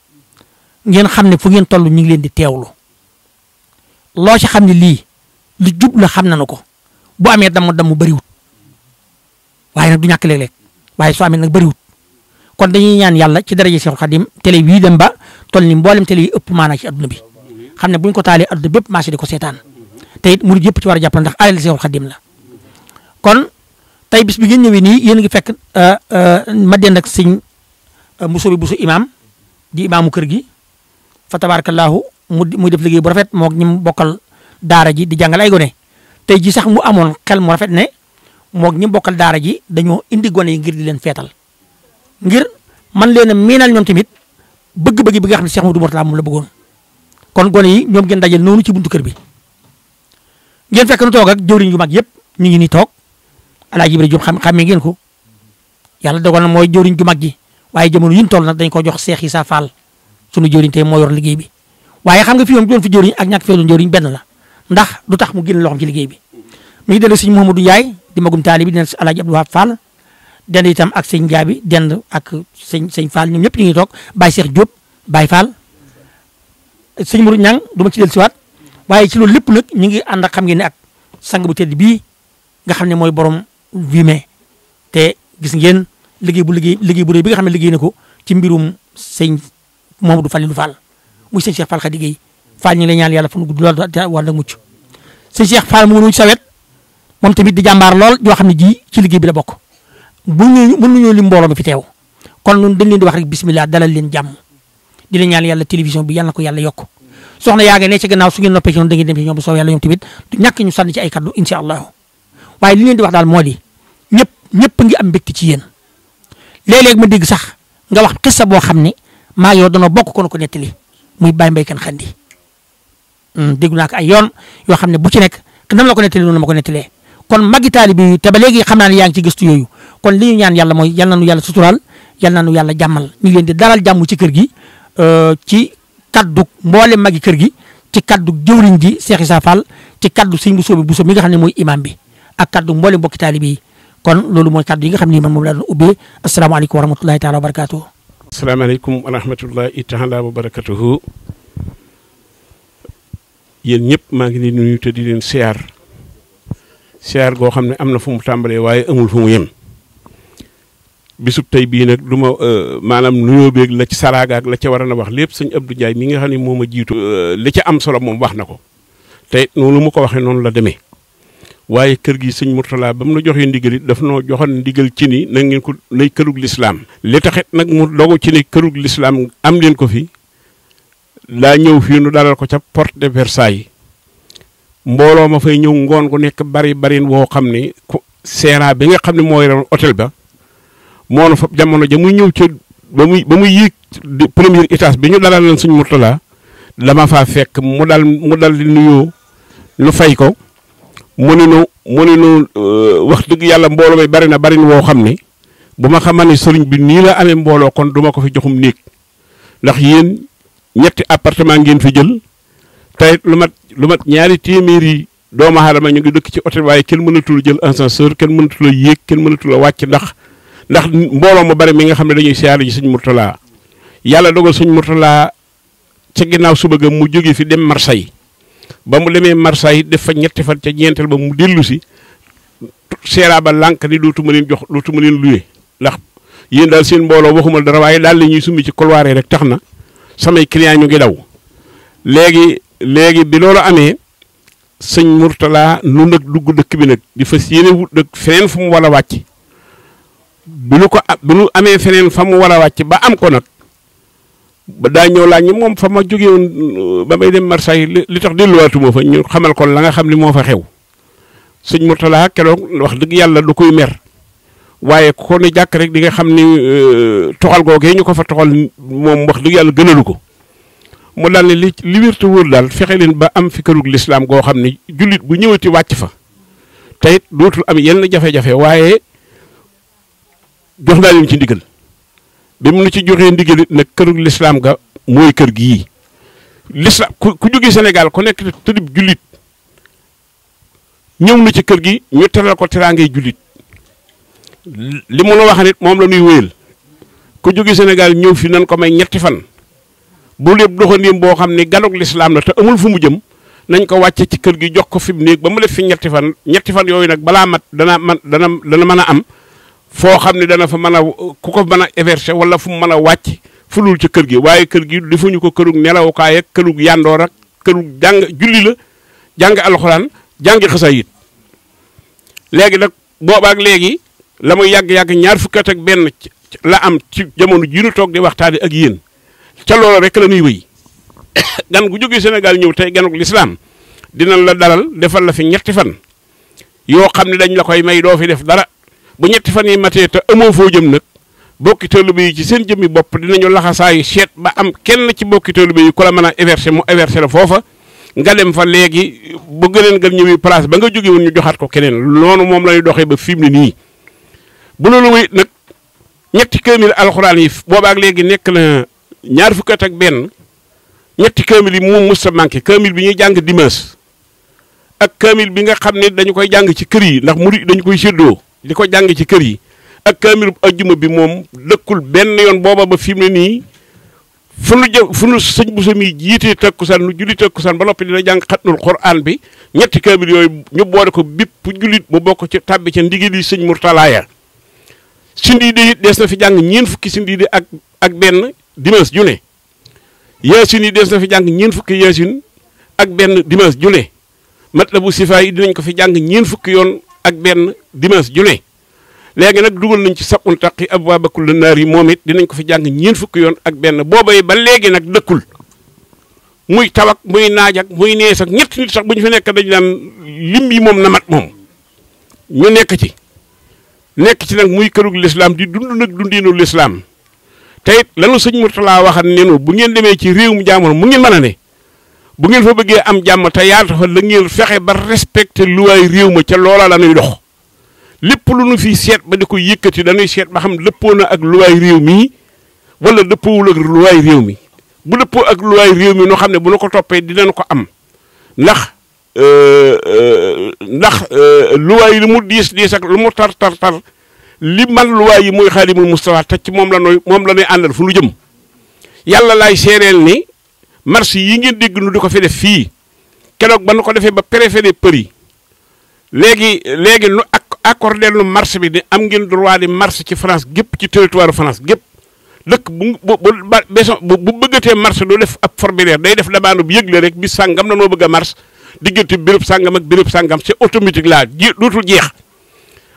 ngeen xam ne fu ngeen toll ñu ngi leen di teewlu loo ci xam ne lii lu jub la xam nañu ko bu amee damm bëriwut waaye nag du ñàkk léeg-léeg waaye soo amee nag bëriwut kon dañuy ñaan yàlla ci daraja Seexul Xadim télé bii dem ba toll ni mboolem télé yi ëpp maanaa ci adduna bi xam ne buñ ko taalee adduna bépp marché di ko seetaan te it murid yëpp ci war a jàppale ndax alal Seexul Xadim la kon tey bis bi ngeen ñëwee nii yéen a ngi fekk ma dend ak sëñ Mousso bi Bousso imam di imaamu kër gi fa tabarakallahu muy def liggéey bu rafet moo ñi mu bokkal daara ji di jàngal ay gone tey ji sax mu amoon xel mu rafet ne moog ñi bokkal daara ji dañoo indi gone yi ngir di leen feetal ngir man leen a miinal ñoom tamit bëgg-bëgg bi nga xam ne Cheikh Modou Mourtala moom la bëggoon kon gone yi ñoom ngeen dajal noonu ci buntu kër bi ngeen fekk nu toog ak jëwriñ yu mag yëpp ñu ngi nii toog Alaaji Ibra Jóob xamee ngeen ko yàlla dogal na mooy jëwriñ ju mag ji waaye jamono yi ñu toll nag dañ ko jox Cheikh Issa Fall sunu jëwriñ tey moo yor liggéey bi waaye xam nga fi moom doon fi jëwriñ ak ñàkk fee doon jëwriñ benn la ndax du tax mu génn loxoom ci liggéey bi mi ngi dellu sëñ Mouhamadou Ndiaye di magum taali bi dend si Alaaji Abdou Wahab Fall dend itam ak sëñ Njaabi dend ak sëñ Fall ñoom ñëpp ñu ngi toog Baye Cheikh Diop Baye Fall sëñ Mourou Ñang du ma ci dellu siwaat waaye ci loolu lépp nag ñu ngi ànd ak xam ngeen ne ak sang bu tedd bii nga xam ne mooy borom Vimé te gis ngeen liggéey bu rëy bi nga xam ne liggéey na ko ci mbirum sëñ Mamadou Falilou Fall muy sëñ Cheikh Fall Khady Gueye Fall ñu ngi lay ñaan yàlla fa nu gudd lool war nag mucc sëñ Cheikh Fall mu ngi ci sawet moom tamit di jàmbaar lool yoo xam ne ji ci liggéey bi la bokk bu ñu mën nañoo lim mbooloo mi fi teew kon ñun dañ leen di wax rek bismillah dalal leen jàmm di leen ñaan yàlla télévision bi yàlla na ko yàlla yokk soxna yaa ngi ne ci gannaaw su ngeen noppee ci noonu da ngeen dem ci ñoom bu soow yàlla ñoom tamit du ñàkk ñu sànni ci ay kaddu incha allahu waaye li leen di wax daal moo di ñëpp ngi am mbégte ci yéen léeg-léeg ma dégg sax nga wax xissa boo xam ne maa yow danoo bokk kon ko nettali muy Baye Mbaye Kane Xandi dégg naa ko ay yoon yoo xam ne bu ci nekk nam la ko nettali noonu la ma ko nettalee kon magi taali bi te ba léegi xam naa ne yaa ngi ci gëstu yooyu kon li ñu ñaan yàlla mooy yal na nu yàlla suturaal yal na nu yàlla jàmmal ñu ngi leen di dalal jàmm ci kër gi ci kaddu mboolem magi kër gi ci kaddu jëwriñ ji Cheikh Issa Fall ci kaddu sëñ Bousso bi Bousso mi nga xam ne mooy imam bi ak kaddu mboolem mbokki taalibe yi kon loolu mooy kaddu yi nga xam ne man moom laa doon ubbee asalaamaaleykum wa rahmatulahi taala wa barakatuhu. asalaamaaleykum wa rahmatulahi taala wa barakatuhu. yéen ñëpp maa ngi leen di nuyu te di leen siyaar goo xam ne am na fu mu tàmbalee waaye amul fu mu yem bisub tey bii nag du ma maanaam nuyoo beeg la ci saraaga ak la ca war a wax lépp sëñ Abdou Ndiaye mi nga xam ne moo ma jiitu li ca am solo moom wax na ko te noonu mu ko waxee noonu la demee waaye kër gi sëñ Mourtala ba mu la joxee ndigal it daf noo joxoon ndigal ci ni na ngeen ko lay kërug lislaam li taxit nag mu dogu ci ni kërug lislaam am leen ko fi laa ñëw fii nu dalal ko ca porte de Versailles mbooloo ma fay ñëw ngoon gu nekk barin woo xam ne seera bi nga xam ne mooy hôtel ba moo na fa jamono ja muy ñëw ca ba muy yéeg premier étage bi ñu dalal leen sëñ Mourtala dama faa fekk mu dal di nuyoo nu fay ko mu ne nu wax dëgg yàlla mbooloo may barin woo xam ne bu ma xamal ne sëriñ bi nii la amee mbooloo kon duma ko fi joxum néeg ndax yéen ñetti appartement ngeen fi jël tey lu mat ñaari téeméeri doomu aadama ñu ngi dëkk ci hôtel waaye kenn mënatul jël ascenseur kenn mënatul a yéeg kenn mënatul a wàcc ndax mbooloo ma bari mi nga xam ne dañuy siyaare ji sëñ Mourtala yàlla dogal sëñ Mourtala ca ginnaaw suba ga mu jóge fi dem Marseille ba mu demee Marseille def fa ñetti fan ca ñeenteel ba mu dellu si seera ba lànk ni dootuma leen luye ndax yéen daal seen mbooloo waxuma dara waaye daal la ñuy summi ci couloir rek tax na samay client ñu ngi daw léegi bi loolu amee sëñ Mourtala nu nag dugg dëkk bi nag di fas yéene wut dëkk feneen fu mu war a wàcc bi nu amee feneen fa mu war a wàcc ba am ko nag ba daa ñëw laaj ñi moom fa ma jógee woon ba may dem Marseille li tax delluwaatuma fa ñu xamal ko la nga xam ne moo fa xew sëñ Mourtala keroog wax dëgg yàlla du koy mer waaye ko ne jàkk rek di nga xam ni toxal googee ñu ko fa toxal moom wax dëgg yàlla gënalu ko mu daal ne li wér te wóor daal fexe leen ba am fi kërug lislaam goo xam ne jullit bu ñëwati wàcc fa te it dootul am yenn jafe-jafe waaye jox naa leen ci ndigal bi mu nu ci joxee ndigal it nag kërug lislaam ga mooy kër gii lislaam ku jóge Sénégal ku nekk tëdib jullit ñëw na ci kër gi ñu teral ko teraangay jullit li mu la wax nit moom la ñuy wéyal ku jóge Sénégal ñëw fi nan ko may ñetti fan bu lépp doxandéem boo xam ne ganug lislaam la te amul fu mu jëm nañ ko wàcce ci kër gi jox ko fi mu néeg ba mu def fi ñetti fan yooyu nag balaa mat dana mën a am foo xam ne dana fa mën a ku ko mën a héberger wala fu mu mën a wàcc fulul ci kër gi waaye kër gi defuñu ko kërug nelawukaay ak kërug yandoor ak kërug jàng julli la jàng alxuraan jàngi xasaayid léegi nag boobaak léegi la muy yàgg-yàgg ñaar fukki at ak benn la am ci jamono ji ñu toog di waxtaane ak yéen ca loolu rek la ñuy wéy gan gu jógee Sénégal ñëw tey ganuk lislaam dinañ la dalal defal la fi ñetti fan yoo xam ne dañ la koy may doo fi def dara bu ñetti fan yi matee te amoo foo jëm nag bokki taalibe yi ci seen jëmmi bopp dinañu laxasaayu seet ba am kenn ci bokki taalibe yi ku la mën a héberger mu héberger la foofa nga dem fa léegi bu gëneen nga ñëwi place ba nga jóge woon ñu joxaat ko keneen loolu moom la ñuy doxee ba fi mu ne nii bu loolu wéy nag ñetti kaamil alxuraan yi boobaak léegi nekk na ñaar fukki at ak benn ñetti kaamil yi moom mos a manqué kaamil bi ñuy jàng dimanche ak kaamil bi nga xam ne dañu koy jàng ci kër yi ndax murid dañu koy séddoo di ko jàng ci kër yi ak kaamil ajjuma bi moom dëkkul benn yoon booba ba fi mu ne nii fu nu sëñ bu sami jiitee takkusaan nu julli takkusaan ba noppi dina jàng xatnul Qur'an bi ñetti kaamil yooyu ñu boole ko bépp jullit mu bokk ci tàbbi ca ndigal yi sëñ Murtalaaya sindi de it dees na fi jàng ñeen fukki sindi de ak benn dimanche ju ne yaasin yi dees na fi jàng ñeen fukki yaasin ak benn dimanche ju ne matlabu sifa yi dinañ ko fi jàng ñeen fukki yoon ak benn dimanche ju ne léegi nag dugal nañ ci sabun taqi abwaaba kulli naar yi moom it dinañ ko fi jàng ñeen fukki yoon ak benn boobay ba léegi nag dëkkul muy tawak muy naajak muy nees ak ñett nit sax bu ñu fi nekk dañ naan lim yi moom na mat moom ñu nekk ci nag muy kërug lislaam di dund nag dundiinu lislaam te it lanu sëñ Murtala waxan nenu bu ngeen demee ci réew mu jaamono mu ngeen mën a ne bu ngeen fa bëggee am jàmm te yaatu fa la ngeen fexe ba respecté luwaay réew ma ca loola la ñuy dox lépp lu nu fi seet ba di ko yëkkati dañuy seet ba xam dëppoo na ak luwaay réew mi wala dëppoowul ak luwaay réew mi bu dëppoo ak luwaay réew mi noo xam ne bu nu ko toppee dinañ ko am ndax luwaay yi lu mu diis ak lu mu tar li man luwaay yi mooy xaalimul Mustafa te ci moom la ñuy àndal fu nu jëm yàlla laay seereel ni marché yi ngeen dégg nu di ko fi def fii keroog ba nu ko defee ba préfet de Paris léegi nu accordé nu marché bi ne am ngeen droit di marché ci France gépp ci territoire France gépp dëkk bu bëggatee marché doo def ab formulaire day def demande bu yëgle rek bis sàngam na noo bëgg a marché diggante béréb sàngam ak béréb sàngam c'est automatique laa dootul jeex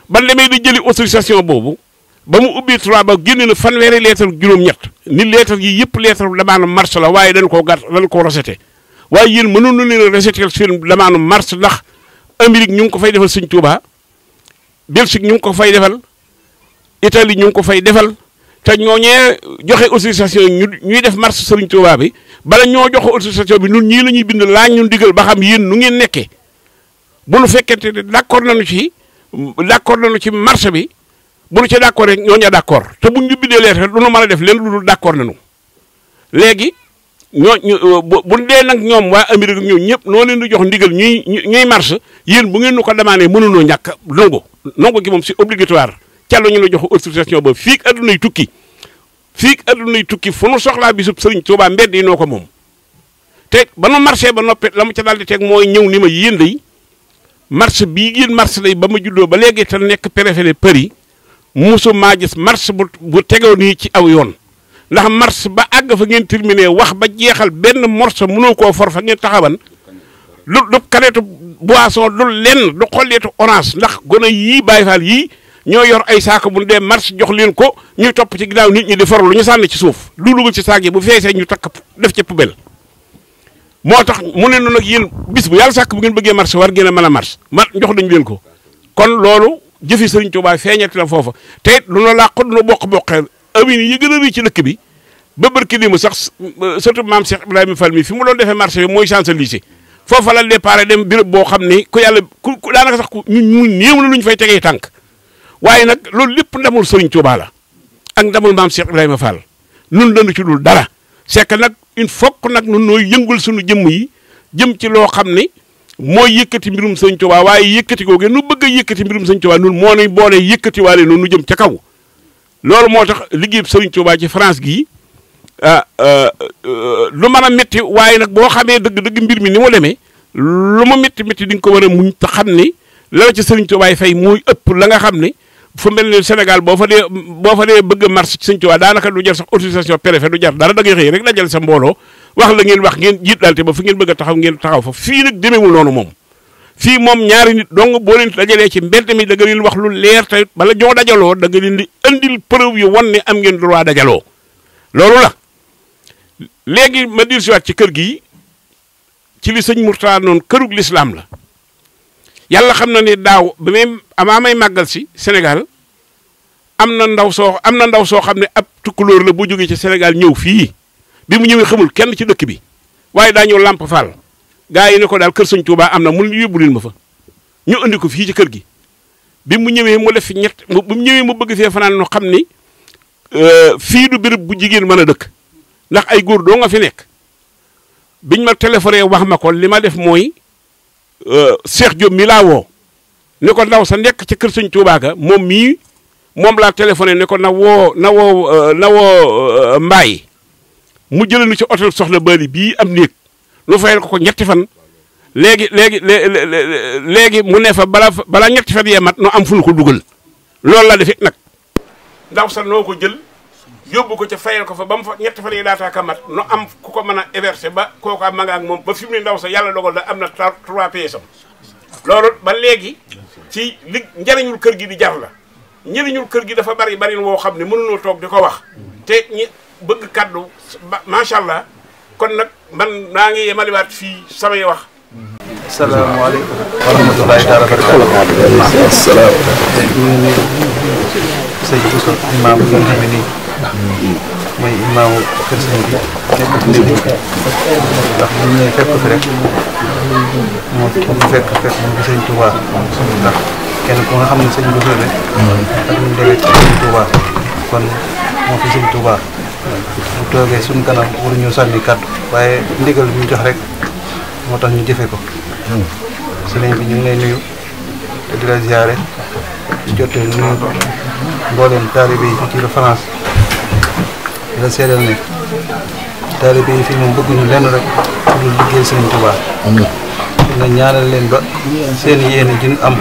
ban demee di jëli autorisation boobu ba mu ubbi 3 ba génne na fanweeri lettre juróom-ñett ni lettre yi yëpp lettre demande marché la waaye dañ koo rejeté waaye yéen mënoon na leen a rejeté seen demande marché ndax Amérique ñu ngi ko fay defal Sëñ Tuubaa Belgique ñu ngi ko fay defal Italie ñu ngi ko fay defal te ñooñee joxe autorisation ñuy def marché Sëriñ Tuubaa bi bala ñoo joxe autorisation bi ñun ñii la ñuy bind laaj ñun digal ba xam yéen nu ngeen nekkee bu nu fekkente ne d'accord nañu ci marché bi bu nu ci d'accord rek ñooñu d'accord te buñ ñu bindee lettre du nu mën a def leen lu dul d'accord nañu léegi bu dee nag ñoom waa Amérique ñoom ñëpp noo leen di jox ndigal ñuy marché yéen bu ngeen nu ko demandé mënunoo ñàkk nangu gi moom c'est obligatoire ca la ñu la jox autorisation ba fii ak addunay tukki fu nu soxlaa bisub Sëriñ Tuubaa mbedd yi noo ko moom te ba nu marché ba noppi la mu ca daal di teg mooy ñëw ni ma yéen day marché bii ngeen marché lay ba ma juddoo ba léegi te nekk préfet de Paris musu maa gis marché bu tegoo nii ci aw yoon ndax marché ba àgg fa ngeen terminé wax ba jeexal benn morceau mënoo koo for fa ngeen taxawan du kaneetu boisson du lenn du xolleetu orange ndax gone yii Baay Faal yii ñoo yor ay saako bu dee marché jox leen ko ñuy topp ci ginnaaw nit ñi di for lu ñu sànni ci suuf lu dugal ci saag yi bu feesee ñu takk def ci poubelle moo tax mu ne noonu nag yéen bis bu yàlla sàkk bu ngeen bëggee marché war ngeen a mën a marché jox nañ leen ko kon loolu jëfi Sëriñ Tuubaa feeñati na foofa te it lu na làqu du na bokk-bokkee amin yi gën a rëy ci dëkk bi ba barki li mu sax surtout maam Cheikh Ibrahima Fall mi fi mu doon defee marché bi mooy Champs-Élysées foofa la départ dem béréb boo xam ni ku yàlla ku daanaka sax ñu néew na lu ñu fay tegee tànk waaye nag loolu lépp ndamul Sëriñ Tuubaa la ak ndamul maam Cheikh Ibrahima Fall nun dañu ci dul dara c'est que nag il faut que nag nun nooy yëngul suñu jëmm yi jëm ci loo xam ni mooy yëkkati mbirum Sëriñ Tuubaa waaye yëkkati googu nu bëgg a yëkkati mbirum Sëriñ Tuubaa nun moo nuy boole yëkkati waale noonu nu jëm ca kaw loolu moo tax liggéey Serigne Touba ci France gii lu mën a métti waaye nag boo xamee dëgg mbir mi ni mu demee lu ma métti di nga ko war a muñ te xam ni la ci Serigne Touba fay muy ëpp la nga xam ne fu mel ne Sénégal boo fa dee bëgg a marche ci Serigne Touba daanaka du jar sax autorisation préfet du jar dara da ngay xëy rek dajal sa mbooloo wax la ngeen wax ngeen jiit dalte ba fu ngeen bëgg a taxaw ngeen taxaw fa fii nag demeewul noonu moom fii moom ñaari nit dong boo leen dajalee ci mbedd mi da nga leen wax lu leer te bala ñoo dajaloo da nga leen di andil preuve yu wan ne am ngeen droit dajaloo loolu la léegi ma dir siwaat ci kër gi ci li sëñ Mourtada noonu kërug l'islam la yàlla xam na ne daaw ba amaa may màggal si Sénégal am na ndaw soo xam ne ab tukkulóor la bu jógee ci Sénégal ñëw fii bi mu ñëwee xamul kenn ci dëkk bi waaye daa ñëw Lamp Fall gaa yi ne ko daal kër sëñ Touba am na mu yóbbu leen ma fa ñu andi ko fii ci kër gi bi mu ñëwee mu def fi bi mu ñëwee mu bëgg fee fanaan no xam ni fii du béréb bu jigéen mën a dëkk ndax ay góor doo nga fi nekk biñ ma téléphoné wax ma ko li ma def mooy Cheikh Diop mi laa woo ne ko ndaw sa nekk ci kër sëñ Touba ga moom laa téléphoné ne ko na woo Mbaye mu jëlee nu ci hôtel Soxna Bali bii am néeg nu fayal ko ñetti fan léegi mu ne fa balaa ñetti fan yee mat nu am fu nu ko dugal loolu la defit nag ndaw sa noo ko jël yóbbu ko ca fayal ko fa ba mu fa ñetti fan yi daataa ka mat nu am ku ko mën a héberger ba kooku am ma nga ak moom ba fi mu ne ndaw sa yàlla dogal da am na 3 pièces loolu ba léegi ci li njariñul kër gi di jar la njariñul kër gi dafa bari woo xam ne mënunoo toog di ko wax te ñi bëgg kaddu macha allah kon nag man naa ngi yemaliwaat fii samay wax. asalaamaaleykum wa rahmatulahi taala wa barakatuh. asalaam. ñu ngi nuyu sëñ Bousso imaam bi nga xam ne nii mooy imaamu kër sëñ bi nekk ci ndéw ndax bu ñëwee fekk fi rek moo fekk mu ngi sëñ Touba ndax kenn ku nga xam ne sëñ Bousso rek ak ñu demee ci sëñ Touba kon moo fi sëñ Touba bu toogee suñu kanam waruñu sànni kàddu waaye ndigal bi ñu jox rek moo tax ñu jëfe ko sëriñ bi ñu ngi lay nuyu te di la ziare di jotee nuyu mbooleem taalibe yi fii ci France di la seedal ne taalibe yi fii moom bëgguñu lenn rek pour liggéey sëriñ Touba nga ñaanal leen ba seen yéene ji ñu am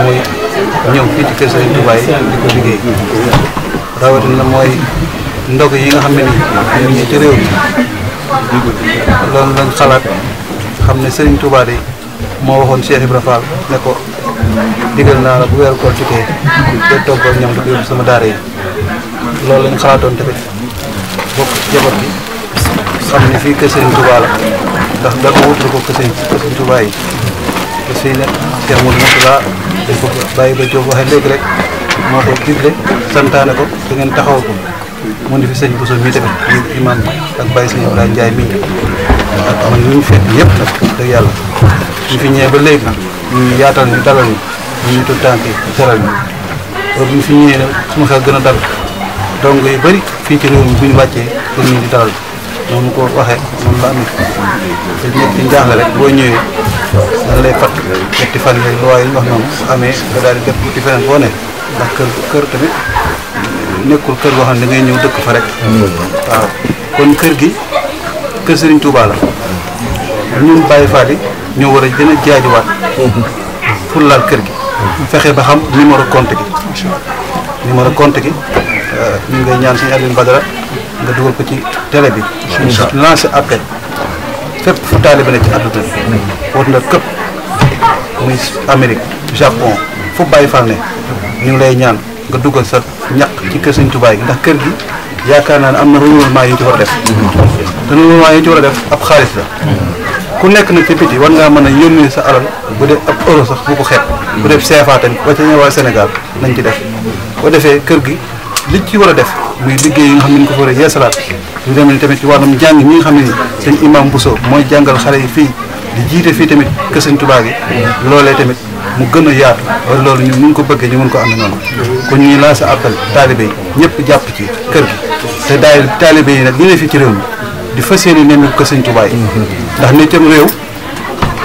mooy ñëw fii ci kër sëriñ Touba yi di ko liggéey rawatina mooy ndog yi nga xam ne nii ñu ci réew mi loolu lañ xalaat xam ne Serigne Touba de moo waxoon Cheikh Ibra Fall ne ko digal naa la bu weeru koor dikkee day toggal ñam di ko yóbbu sama daara yi loolu lañ xalaatoon tamit bokk ci jabar bi xam ne fii kër Serigne Touba la ndax dara wutul ko kër Serigne Touba yi te fii ne Cheikh Modou Moustapha dañ ko bàyyi ba Diop waxee léegi rek moo ko digle santaane ko da ngeen taxaw ko mu ndi fi sëñ Bousso mii tamit ñu imam ak Baye sëñ Ibrahima Ndiaye mii ak man ñu fekk yëpp nag dëgg yàlla ñu fi ñëwee ba léegi ñu yaatal ñu dalal ñu tudd tànk yi teral ñu bu ñu fi ñëwee nag suma xel gën a dal donc yu bëri fii ci réew mi bu ñu wàccee pour ñu di dalal noonu ko waxee noonu la amee te nekk ci njaaxle rek boo ñëwee da lay fàtt ñetti fan yi loi yi ñu wax noonu amee nga daal di def ci feneen boo ne ndax kër tamit nekkul kër goo xam ne da ngay ñëw dëkk fa rek waaw kon kër gi kër Serigne Touba la ñun Baye Fall ñoo war a gën a jaajuwaat pour laal kër gi fexe ba xam numéro compte gi ñu ngay ñaan suñu Alioune Badara nga dugal ko ci télé bi suñu lancé appel fépp fu taalibe ne ci àdduna wut nga këpp muy Amérique Japon fu Baye Fall ne ñu ngi lay ñaan nga dugal sa ñaq ci kër Serigne Touba yi ndax kër gi yaakaar naa ne am na renouvellement yu ñu ci war a def te renouvellement yu ñu ci war a def ab xaalis la ku nekk nag ci biti war ngaa mën a yónnee sa alal bu dee ab euro sax bu ko xeeb bu dee CFA tamit ba ca ñëwaat Sénégal nañ ci def boo defee kër gi li ci war a def muy liggéey yi nga xam ne ñu ko fa war a yeesalaat ñu demee tamit ci wàllum jàng ñi nga xam ne ni sëñ imam Bousso mooy jàngal xale yi fii di jiite fii tamit kër Serigne Touba gi loolee tamit mu gën a yaatu wala loolu ñu mun ko bëggee ñu mun ko amee noonu kon ñu ngi lancé appel taalibe yi ñëpp jàpp ci kër gi te daay taalibe yi nag li ne fii ci réew mi di fas yéene nemmeeku kër Serigne Touba yi ndax ne cam réew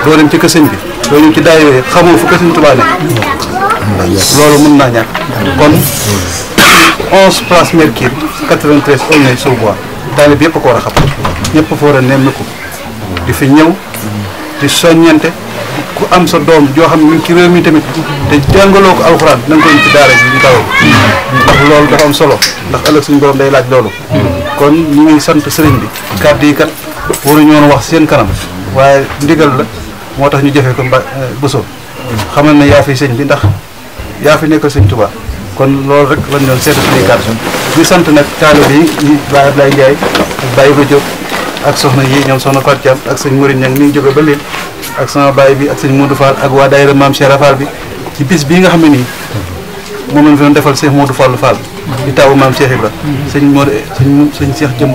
doo dem ci kër sëñ bi doo ñëw ci daay yooyu xamoo fu kër Serigne Touba ne loolu mën naa ñàkk kon 11 place Mercure 93 Aulnay-sous-Bois taalib yëpp ko war a xam ñëpp fa war a nemmiku di fi ñëw di soññante ku am sa doom joo xam ne ñu ngi ci réew mi tamit te jàngaloo ko alxuraan na nga ko ci daara ji ñu taw ndax loolu dafa am solo ndax ëllëg suñu borom day laaj loolu kon ñu ngi sant sëriñ bi kàddu yi kat waruñu woon wax seen kanam waaye ndigal la moo tax ñu jëfee ko Bousso xamal ne yaa fi sëñ bi ndax yaa fi nekkal sëñ Touba kon loolu rek lañ doon seeta suñuy kàddu ñu sant nag taalibe yi ñu Baye Ablaye Ndiaye ak Baye Ba Diop ak soxna yi ñoom soxna Fatou Thiam ak sëñ Mourine Niang mi ngi jóge ba léegi ak sama baay bi ak sëñ Modou Fall ak waa daayira Maam Cheikh Rafal bi ci bis bii nga xam ne nii moom lañ fi doon defal Cheikh Modou Fall Fall di tawu Maam Cheikh Ibra sëñ Modou sëñ Cheikh Jëmb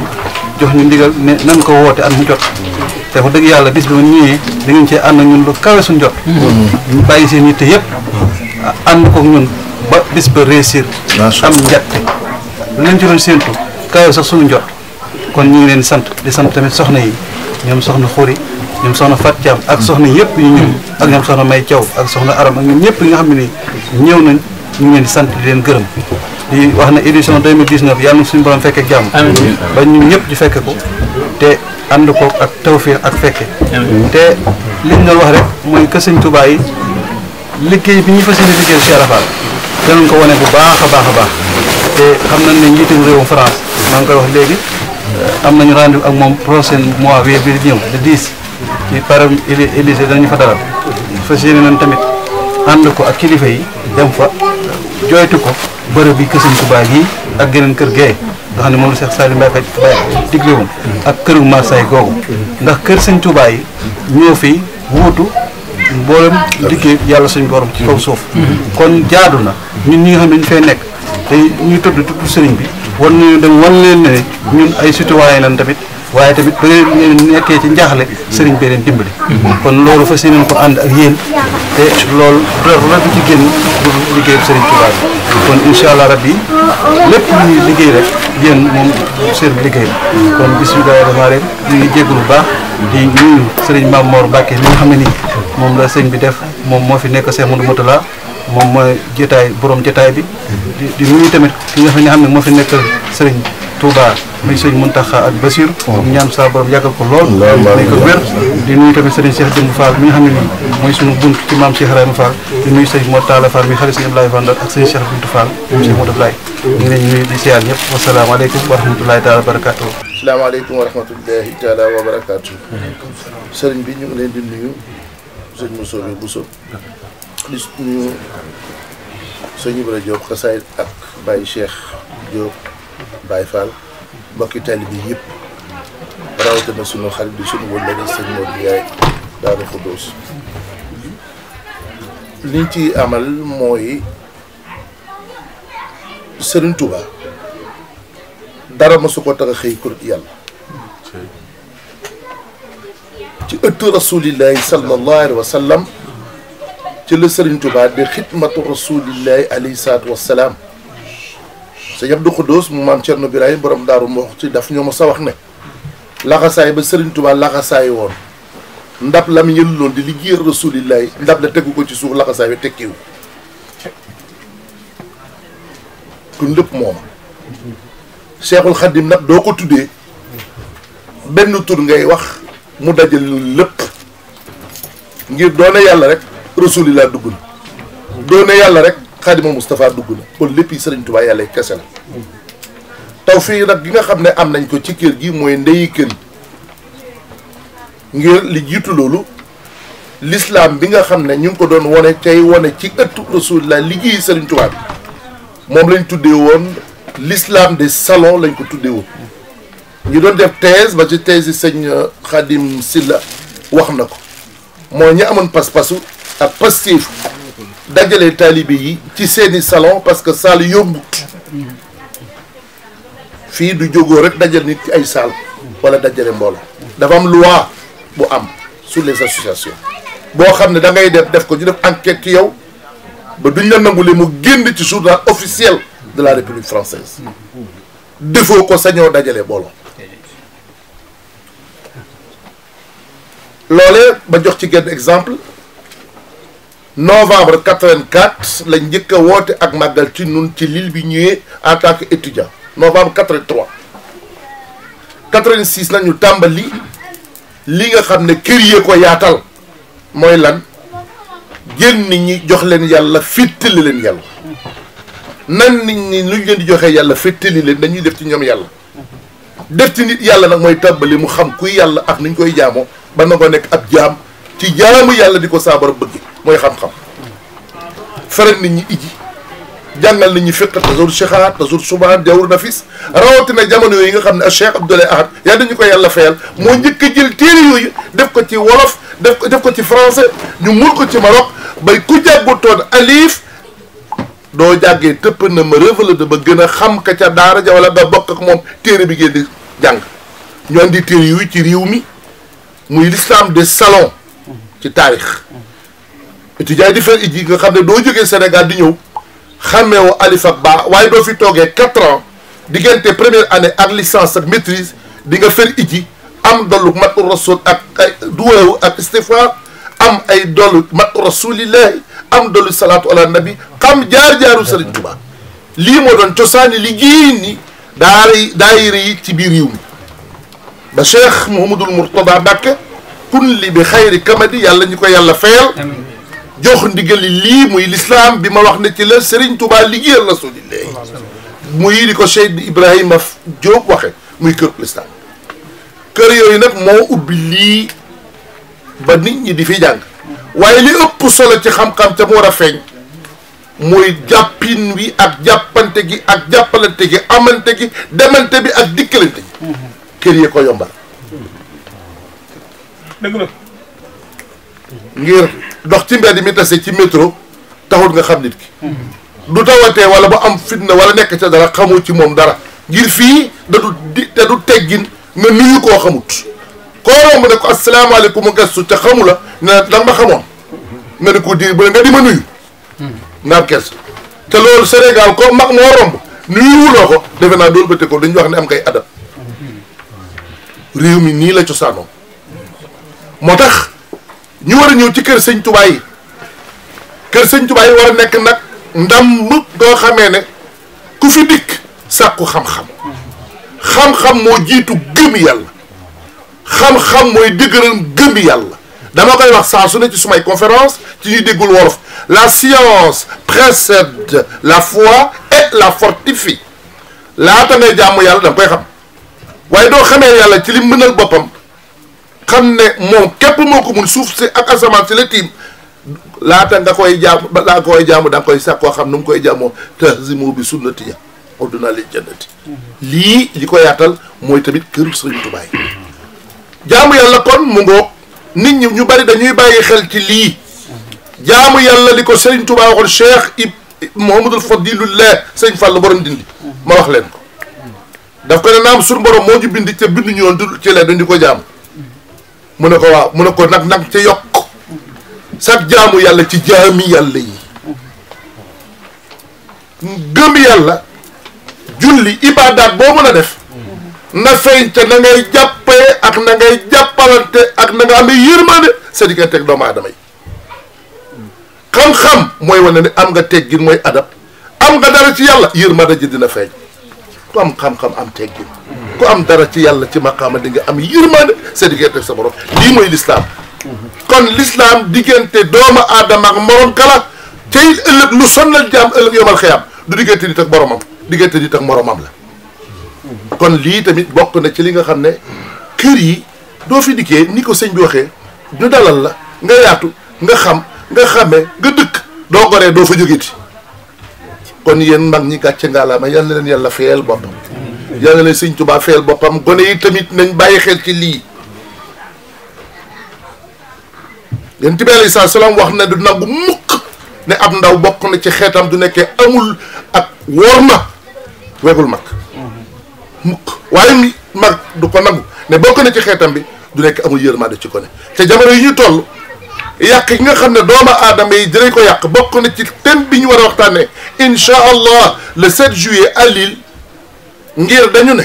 jox ñu ndigal ne nan ko woote at mu jot te wax dëgg yàlla bis bi ma ñëwee da ngeen cee ànd ak ñun lu kawe suñu jot ñu bàyyi seen yitte yëpp ànd ko ñun ba bis ba réussir am njatte leen ci doon séentu kawe sax suñu jot kon ñu ngi leen sant di sant tamit soxna yi ñoom soxna Xuri ñoom soxna Fat Thiam ak soxna yëpp ñu ñëw ak ñoom soxna May Thiaw ak soxna Aram ak ñoom ñëpp yi nga xam ne nii ñëw nañ ñu ngi leen di sant di leen gërëm di wax ne édition 2019 yàlla na suñu borom fekkee jàmm ba ñun ñëpp ñu fekke ko te ànd ko ak tawfiix ak fekke te liñ doon wax rek mooy que sëñ Touba yi liggéey bi ñu fas yéene liggéeyal Cheikh Rafal danañ ko wane bu baax a baax a baax te xam nañ ne njiitum réewum France maa ngi koy wax léegi am nañu rendez-vous ak moom prochain mois bi ñëw le 10 ci param Élysée dañu fa dalal fas yéene nañ tamit ànd ko ak kilifa yi dem fa jooytu ko bërëb bi kër Sëñ Touba gi ak geneen kër gee nga xam ne moom la Cheikh Salim Mbacké digle woon ak këru Marseille googu ndax kër Sëñ Touba yi ñoo fi wuutu mboolem liggéey yàlla suñu borom ci kaw suuf kon jaadu na ñun ñi nga xam ne ñu fay nekk te ñuy tudd sëriñ bi war nañu dem wan leen ne ñun ay citoyen lañ tamit waaye tamit ba ngeen nekkee ci njaaxle sëriñ bee leen dimbali kon loolu fas yéeneen ko ànd ak yéen te loolu dara du ci génn du liggéeyu sëriñ Touba bi kon incha allah rabbi lépp lu ñuy liggéey rek yéen moom seen liggéey la kon bisimilah rahmaani rahiim ñu ngi jéggu bu baax di nuyu sëriñ Mame Mor Mbacke mi nga xam ne nii moom la sëñ bi def moom moo fi nekk Cheikh Modou Moutala moom mooy jotaay borom jotaay bi di nuyu tamit ki nga xam ne moo fi nekk sëriñ Touba muy sëñ Mountakha ak Bassir ñaan saa borom yàggal ko lool may ko wér di nuyu tamit sëriñ Cheikh Jëmb Fall mi nga xam ne nii mooy suñu bunt ci maam Cheikh Ibrahima Fall di nuyu sëñ Mor Talla Fall mi xale sëñ Ablaye Vandal ak sëñ Cheikh Bintou Fall sëñ Modou Ablaye ñu ngi leen nuyu di siyaar ñëpp wasalaamaaleykum wa rahmatulahi taala wa barakatuh asalaamaaleykum wa rahmatullahi taala wa barakatuh sëriñ bi ñu ngi leen di nuyu sëñ Moussa bi Bousso di nuyu sëñ Ibra Diop xasaay ak Baye Cheikh Diop Baye Fall mbokki taalibe bi yëpp rawatina sunu xarit di sunu wëllëre sëñ Modou Ndiaye Daaru Xudoos liñ ci amal mooy Serigne Touba dara masu ko tax a xëy kur yàlla ci ëttu rasulillahi sallallahu alayhi wa sallam ci la Serigne Touba di xidmatu rasulillahi alayhi salaatu wa salaam sëñ Abdou Khoudous mu maam Cerno Birahim borom daaru moo ci daf ñoo ma sa wax ne laxasaay ba Serigne Touba laxasaay woon ndab lam yël loon di liggéeyal rasulillahi ndab la tegu ko ci suuf laxasaay bi tekkiwu kon lépp moom Cheikhul Khadim nag doo ko tuddee benn tur ngay wax mu dajal lépp ngir doone yàlla rek rasulillah dugg na doone yàlla rek Khadimul Moustapha dugg na kon lépp yi Serigne Touba yàlla kese la taw fii nag gi nga xam ne am nañ ko ci kër gi mooy ndeyi kër ngir li jiitu loolu l'islam bi nga xam ne ñu ngi ko doon wane tey wane ci ëttu rasulillah liggéeyi Serigne Touba bi moom lañ tuddee woon l'islam des salons lañ ko tuddee woon ñu doon def thèse ba ci thèse yi sëñ Khadim Silla wax na ko moo ñi amoon pas-pasu ak pastif dajale taalibe yi ci seeni salon parce que salle yombu fii du jógoo rek dajal nit ci ay salle wala dajale mbooloo dafa am loi bu am sur les associations boo xam ne da ngay def ko ñu def enquête ci yow ba duñ la nangule mu génn ci journal officiel de la République française defoo ko sañoo dajale booloo loolee ba jox ci genn exemple novembre 84 lañ njëkk a woote ak màggal ci nun ci Lille bi ñëwee en tant que étudiant novembre 83 86 nañu tàmbali li nga xam ne kër yee ko yaatal mooy lan jël nit ñi jox leen yàlla féttali leen yàlla nan nit ñi luñ leen di joxee yàlla féttali leen dañuy def ci ñoom yàlla def ci nit yàlla nag mooy tàmbali mu xam kuy yàlla ak nuñ koy jaamoo ba na ko nekk ab jaam ci jaamu yàlla di ko saabara bëgg mooy xam-xam feral nit ñi iji jàngal nit ñi fiq tasawur cheikhaat tasawur subaan jawur nafis rawatina jamono yooyu nga xam ne Cheikh Abdoulaye Ahad yaa dañu ko yàlla fayal moo njëkk a jël téere yooyu def ko ci wolof def ko ci français ñu mun ko ci Maroc bay ku jàggutoon alif doo jàggee tëpp na ma revela de ba gën a xam ka ca daara ja wala nga bokk ak moom téere bi ngeen di jàng ñu andi téere yooyu ci réew mi muy l'islam des salons ci taarix étudiants yi di fer iji nga xam ne doo jógee Sénégal di ñëw xàmmeewoo alif ak ba waaye doo fi toogee 4 ans diggante première année ak licence ak maîtrise di nga fer iji am dollu matu rasul ak ay duweewu ak istighfar am ay dollu matu rasulillahi am dollu salaatu ala nabi xam jaar-jaaru Sëriñ Tuubaa lii moo doon cosaani liggéey ni daayira yi ci biir réew mi ba Cheikh Mouhamadoul Mourtada Mbacké kun li bi xayri kamadi yàlla ñu ko yàlla fayal jox ndigali lii muy l'islam bi ma wax ne ci la Serigne Touba liggéeyal rasulillahi muy di ko Cheikh Ibrahima Diop waxe muy kër l'islam kër yooyu nag moo ubbi lii ba nit ñi di fi jàng waaye li ëpp solo ci xam-xam ca mu war a feeñ mooy jàppin wi ak jàppante gi ak jàppalante gi amante gi demante bi ak dikkalante gi kër yee ko yombal dëgg la ngir dox ci mbedd mi tase ci métro taxul nga xam nit ki du tawatee wala ba am fitna wala nekk ca dara xamoo ci moom dara ngir fii da du te du teggin nga nuyu koo xamut koo romb ne ko asalaamaaleykum mu gestu te xamu la ne danga ma xamoon nga ne ko diir bu nga di ma nuyu nga am kes te loolu Sénégal ko mag moo romb nuyu wuloo ko defe naa doolu bate ko dañu wax ne am kay adab réew mi nii la cosaanoo moo tax ñu war a ñëw ci kër sëñ Touba yi kër sëñ Touba yi war a nekk nag ndam doo xamee ne ku fi dikk sàkku xam-xam xam-xam moo jiitu gëmi yàlla xam-xam mooy dëgëral gëmi yàlla dama koy wax saa su ne ci sumay conférence ci ñuy déggul wolof la science précède la foi et la fortifie laata ngay jaamu yàlla da nga koy xam waaye doo xamee yàlla ci li mënal boppam xam ne moom képp moo ko mun suuf si ak asamaan si la tiim laata nga koy jaam laa koy jaamu da nga koy sàkk koo xam nu mu koy jaamoo tahzimu bi sunnati ya uduna li jannati lii li ko yaatal mooy tamit këru Sëriñ Tuubaa yi jaamu yàlla kon mu ngoog nit ñi ñu bari dañuy bàyyi xel ci lii jaamu yàlla li ko Sëriñ Tuubaa waxoon Cheikh Mouhamadoul Fadilullah Sëriñ Fall borom dindi ma wax leen ko daf ko ne naam suñu borom moo ñu bind ca bind ñu yoon ci leen dañu ko jaamu mu ne ko waaw mu ne ko nag ca yokk sax jaamu yàlla ci jaami yàlla yi gëm yàlla julli ibaadaat boo mën a def na feeñ ca na ngay jàppee ak na ngay jàppalante ak na nga amee yërmande sa diggante ak doomu aadama yi xam-xam mooy wane ne am nga teggin mooy adab am nga dara ci yàlla yërmande ji dina feeñ ku am xam-xam am teggin ku am dara ci yàlla ci maqaama di nga am yërmande sa diggante ak sa borom lii mooy lislaam kon lislaam diggante doomu aadama ak morom kala tey ëllëg lu sonnal jaam ëllëg yomal xiyaam du diggante nit ak boromam diggante nit ak moromam la kon lii tamit bokk na ci li nga xam ne kër yi doo fi dikkee ni ko sëñ bi waxee ñu dalal la nga yaatu nga xam nga xàmmee nga dëkk doo goree doo fa jógeeti kon yéen mag ñi gàcce ngaalaama yal na leen yàlla fayal boppam yal na leen sëñ Tuubaa fayal boppam gone yi tamit nañ bàyyi xel ci lii yéen bi alayhi salaam wax ne du nangu mukk ne ab ndaw bokk na ci xeetam du nekkee amul ak wóor ma wegul mag mukk waaye mi mag du ko nangu ne bokk na ci xeetam bi du nekk amul yërmande ci ko ne te jamono yi ñu toll yàq yi nga xam ne doomu aadama yi dinañ ko yàq bokk na ci thème bi ñu war a waxtaanee incha allah le 7 juillet à Lille ngir dañu ne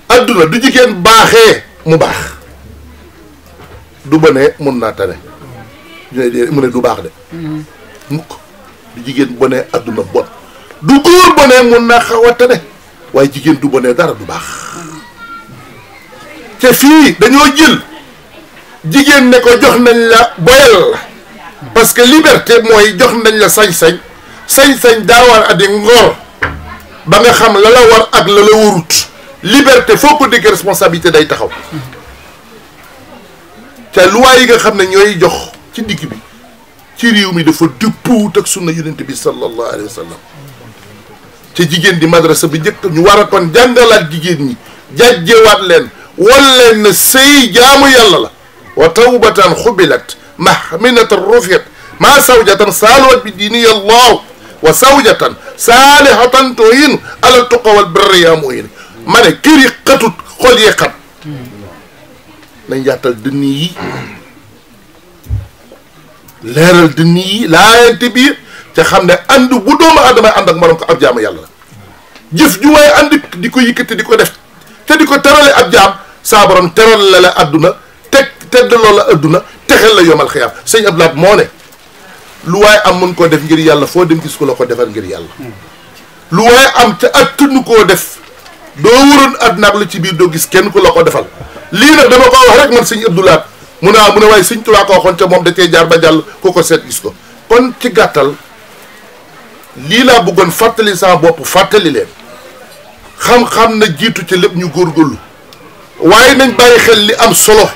adduna du jigéen baaxee mu baax du bënee mun naa tane mu ne du baax de mukk du jigéen bonee adduna bon du góor bonee mun naa xaw a tane waaye jigéen du bonee dara du baax te fii dañoo jël jigéen ne ko jox nañ la boyal la parce que liberté mooy jox nañ la sañ-sañ sañ-sañ daa war a di ngor ba nga xam la la war ak la la warut liberté foo ko dégg responsabilité day taxaw te loi yi nga xam ne ñooy jox ci digg bi ci réew mi dafa dëppoowut ak sunna yonent bi sallallahu alayhi wa sallam te jigéen di madrasa bi njëkk ñu war a kon jàngalaat jigéen ñi jàjjewaat leen wal leen ne sëy jaamu yàlla la wa tawbatan xubilat mahminatan rufiat maa sawjatan saaluwat bi diini allahu wa sawjatan saalihatan tuhin ala tuqa wal birri yaa muhin ma ne kër yi xatut xol yi xat nañ yaatal dënn yi leeral dënn yi laayante biir te xam ne ànd bu doomu aadama ànd ak morom ko ab jaamu yàlla la jëf ju waaye ànd di ko yëkkati di ko def te di ko terale ab jaam saa borom teral la la adduna tedd loola adduna texel la yomal xiyaam sëñ Abdoulaye moo ne lu waaye am mun koo def ngir yàlla foo dem gis ko la ko defal ngir yàlla lu waaye am te attunu koo def doo waroon àdduna ak la ci biir doo gis kenn ku la ko defal lii nag dama ko wax rek man sëñ Abdoulaye mu ne waaye sëñ Tuubaa ko waxoon te moom da cee jaar ba jàll ku ko seet gis ko kon ci gàttal lii laa bëggoon fàttali saa bopp fàttali leen xam-xam na jiitu ci lépp ñu góorgóorlu waaye nañ bàyyi xel li am solo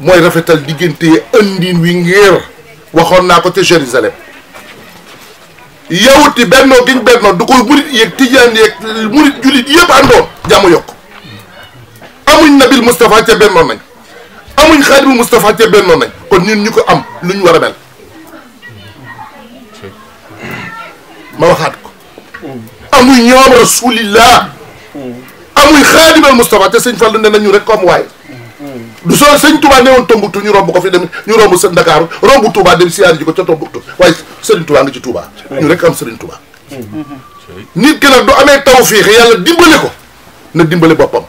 mooy rafetal diggante andin wi ngir waxoon naa ko ca Jérusalem yawuti bennoo giñ bennoo du koy murit yeeg tijaan yeeg murit julit yëpp àndoon jàmm yokk amuñ nabil Moustapha ca bennoo nañ amuñ xaadimul Moustapha ca bennoo nañ kon ñun ñu ko am luñ war a mel ma waxaat ko amuñ ñoom rasulillah amuñ xaadimal Moustapha te sëñ Fallu ne nañu rek comme waaye du soo sëñ Touba ne woon Tombouctou ñu romb ko fi dem ñu romb sëñ Dakar romb Touba dem siyaar ji ko ca Tombouctou waaye Serigne Touba nga ci Touba ñu rek am Serigne Touba nit ki nag du amee tawfiix yàlla dimbale ko na dimbale boppam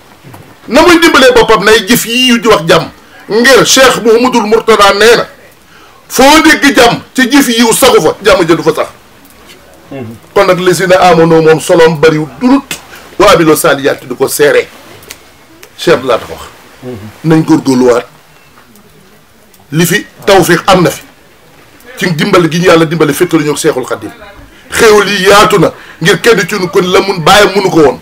na muy dimbalee boppam nay jëf yii yu di wax jàmm ngir Cheikh Mouhamadoul Mourtada nee na foo dégg jàmm ci jëf yiw saxu fa jàmm jëdu fa sax kon nag lesina amono moom soloom bariwul dulut waa abiloo saaliyaat du ko seere Cheikh laa tax wax nañ góorgóorluwaat li fi tawfiq am na fi ci dimbali gi ñu yàlla dimbali féttalu ñoo Seexul Xadim xéewal yi yaatu na ngir kenn ci nu kon la mun bàyyi munu ko woon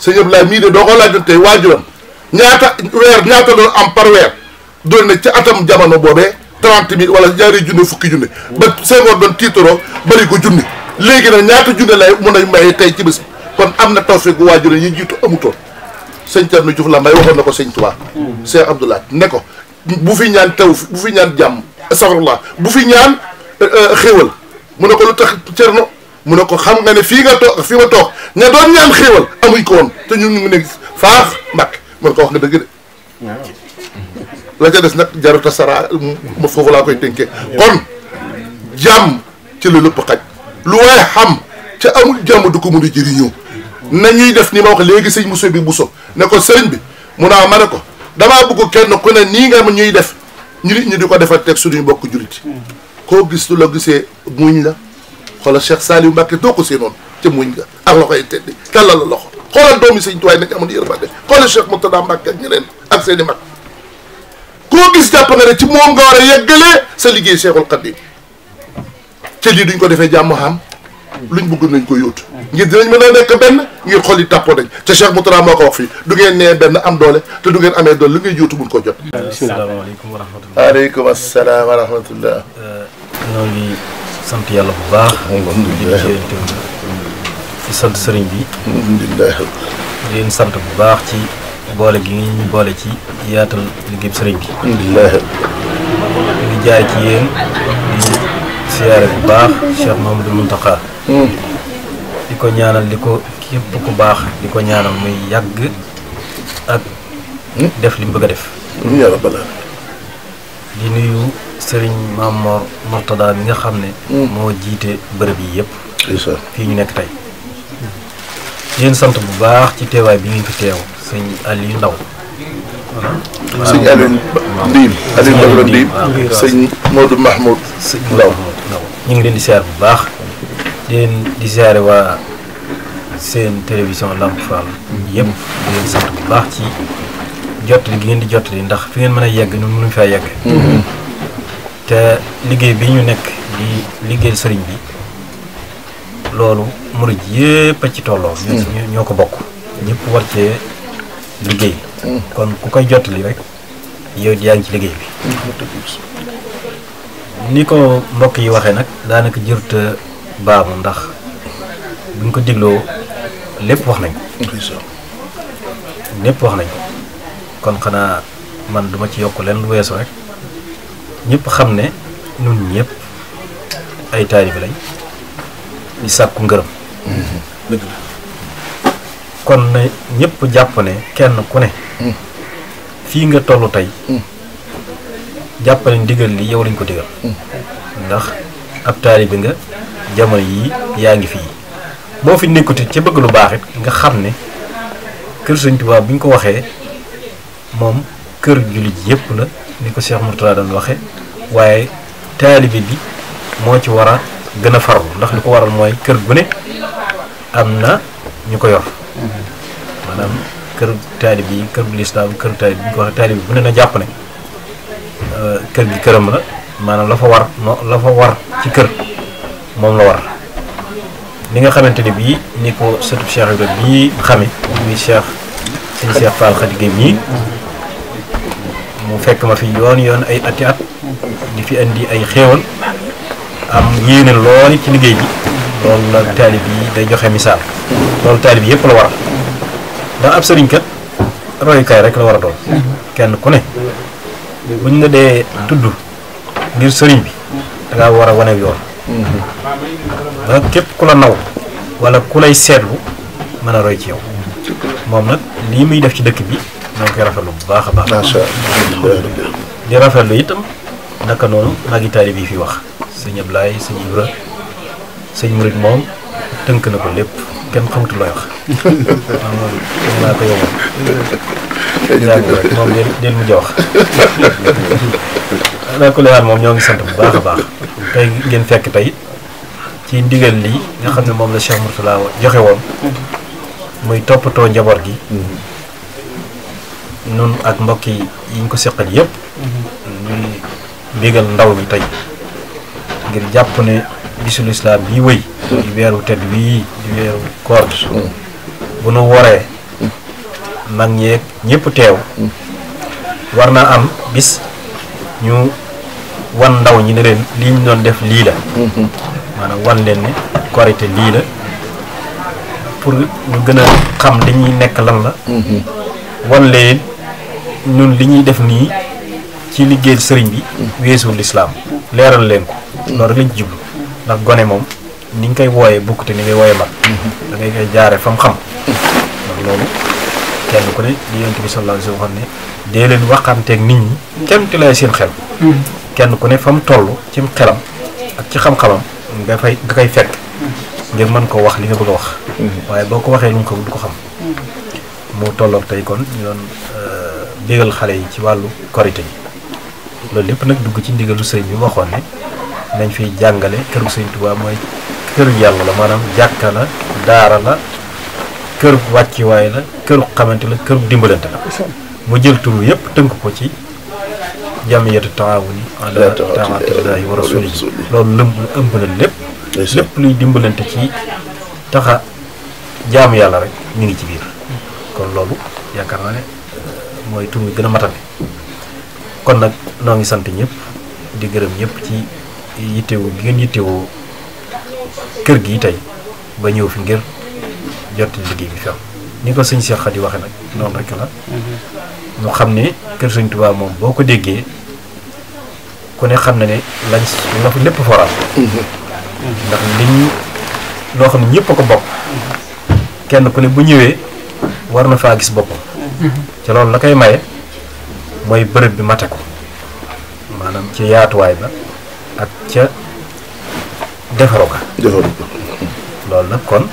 sëñ Abdoulaye mii de doo ko laajoon tey waajuram ñaata doon am par weer doon na ci atam jamono boobee 30 000 wala ñaari junne fukki junne ba Senghor doon tiitaroo bari ko junni léegi nag ñaata junne lay mun a maye tey ci bés kon am na tawfiq gu waajuram yi jiitu amutoon sëñ Thierno Diouf la mbay waxoon na ko sëñ Touba Cheikh Abdoulaye ne ko bu fi ñaan taw bu fi ñaan jàmm astaghfirullah bu fi ñaan xéewal mu ne ko lu tax Thierno mu ne ko xam nga ne fii nga toog fii ma toog ña doon ñaan xéewal amuñ ko woon te ñun ñu ngi ne faax mbàkk mu ne ko wax nga dëgg de la ca des nag jaruta sara ma foofu laa koy tënkee kon jàmm ci la lépp xaj lu waaye xam ca amul jàmm du ko mën a jëriñoo nañuy def ni ma wax léegi sëñ Moussa bi Bousso ne ko sëriñ bi mu naa ma ne ko damaa bëgg kenn ku ne nii nga ma ñuy def ñu nit ñi di ko defal teg suñuy mbokk jullit koo gis lu la gisee muñ la xoolal Cheikh Saliou Mbacké doo ko seenoon ca muñ nga ak loxoy teddi tàllal la loxo xoolal doomi sëñ tuwaay nañ amoon yërmande xoolal Cheikh Murtada Mbacké ak ñeneen ak seen i mag koo gis jàpp nga ne ci moom nga war a yeggalee sa liggéey Cheikhul Khadim te lii duñ ko defee jàmm xam luñ bëgg nañ ko yóotu ngir dinañ mën a nekk benn ngir xol yi tàppoo nañ te Cheikh Murtada moo ko wax fii du ngeen nee benn am doole te du ngeen amee doole li ngay yóotu mun ko jot. asalaamaaleykum wa rahmatulah. waaleykum asalaam wa rahmatulah. ñoo ngi sant yàlla bu baax. di sant sëriñ bi. alhamdulilah. di leen sant bu baax ci boole gi ñu boole ci yaatal liggéey sëriñ bi. alhamdulilah. di jaay ci yéen di siyaare bu baax Cheikh Mouhamadoul Mountakha. di ko ñaanal di ko képp ku baax di ko ñaanal muy yàgg ak def li mu bëgg a def. di nuyu Serigne Mamor Mourtada mi nga xam ne. moo jiite bërëb yi yëpp. fii ñu nekk tey. di leen sant bu baax ci teewaay bi ngeen fi teew sëñ Aliou Ndaw sëñ Alioune Ndim Alioune Badara Ndim sëñ Modou Mahmoud Ndaw ñu ngi leen di siyaar bu baax di siyaare waa seen télévision Lamp Fall yëpp di leen sant bu baax ci jottali gi ngeen di jottali ndax fi ngeen mën a yegg ñun mënuñ faa yegg te liggéey bi ñu nekk di liggéeyal sëriñ bi loolu murid yëpp a ci tolloo ñoo ko bokk ñëpp war cee liggéey kon ku koy jottali rek yow yaa ngi ci liggéey bi ni ko mbokk yi waxee nag daanaka jërta baamu ndax buñ ko digloo lépp wax nañ ko kon xanaa man duma ci yokk leen lu weesu rek ñëpp xam ne ñun ñëpp ay taalibe lañ di sàkku ngërëm kon ne ñëpp jàpp ne kenn ku ne fii nga tollu tey jàpp ne ndigal li yow lañ ko digal ndax ab taalibe nga jamono yii yaa ngi fii boo fi nekkuti ca bëgg lu baax it nga xam ne kër Sëñ Tuubaa bu ñu ko waxee moom kër jullit yëpp la ni ko Cheikh Mourtada doon waxe waaye taalibe bi moo ci war a gën a farlu ndax li ko waral mooy kër gu ne am na ñu ko yor maanaam kër taalibe yi kër bu lislaam kër taalibe bi ñu ko waxee taalibe bu ne na jàpp ne kër gi këram la maanaam la fa war ci kër moom la war li nga xamante ne bii ni ko sëtub Cheikh Ibrahima bii xame muy sëñ Cheikh Fall Khady Gueye mii mu fekk ma fi yoon ay ati at di fi indi ay xéewal am yéene lool ci liggéey bi loolu la taalib yi day joxe misaal loolu taalib yi yëpp la war a ndax ab sëriñ kat royukaay rek la war a doon kenn ku ne buñ la dee tudd ngir sëriñ bi da ngaa war a wane yoon ba képp ku la naw wala ku lay seetlu mën a roy ci yow moom nag lii muy def ci dëkk bi ñoo koy rafetlu bu baax a baax di rafetlu itam naka noonu magi taalib yi fi wax sëñ Ablaye sëñ Ibra sëñ Murid moom tënk na ko lépp kenn xamutu looy wax naa ko yow moom del mujj wax naa ko lewaat moom ñoo ngi sant bu baax a baax tey ngeen fekk tey ci ndigal lii nga xam ne moom la Cheikh Mourtada joxe woon muy toppatoo njaboot gi nun ak mbokk yi ñu ko seqal yëpp ñuy bégal ndaw mi tey ngir jàpp ne bisul islam bii wëy di weeru tedd wii di weeru koor bu nu waree mag ñeeg ñëpp teew war naa am bis ñu wan ndaw ñi ne leen lii ñu doon def lii la maanaam wan leen ne korite lii la pour ñu gën a xam li ñuy nekk lan la wan leen ñun li ñuy def nii ci liggéey sëriñ bi weesuwul lislaam leeral leen ko loolu rek lañ ci jublu ndax gone moom ni nga koy wooyee bukkute ni ngay wooyee mag da ngay koy jaare fa mu xam ndax loolu kenn ku ne di yonent bi sallallahu alayhi wa sallam xam ne dee leen waxanteeg nit ñi kenn ti lay seen xel kenn ku ne fa mu toll ci xelam ak ci xam-xamam nga koy fekk ngir mën ko wax li nga bëgg a wax waaye boo ko waxee lu mu ko du ko xam mu tolloog tey kon ñu doon bégal xale yi ci wàllu korité yi loolu lépp nag dugg ci ndigalu sëriñ bi waxoon ne nañ fiy jàngale këru sëriñ Tuubaa mooy këru yàlla la maanaam jàkka la daara la këru wàcciwaay la këru xamante la këru dimbalante la mu jël turu yëpp tënk ko ci jamiyatu taawuni ala taatillahi wa rasuli loolu ëmb na lépp luy dimbalante ci taxa jaamu yàlla rek ñu ngi ci biir kon loolu yaakaar naa ne mooy tur bi gën a matale kon nag noo ngi sant ñëpp di gërëm ñëpp ci yittewoo gi ngeen yittewoo kër gi tey ba ñëw fi ngir jotti liggéey bi fi am ni ko sëñ Cheikh Khady waxe nag noonu rek la ñu xam ne kër sëñ Tuubaa moom boo ko déggee ku ne xam na ne lañ la fa lépp foral ndax liñ loo xam ne ñëpp a ko bokk kenn ku ne bu ñëwee war na faa gis boppam ca loolu la koy maye mooy bërëb bi mate ko maanaam ca yaatuwaay ba ak ca defaru ka loolu nag kon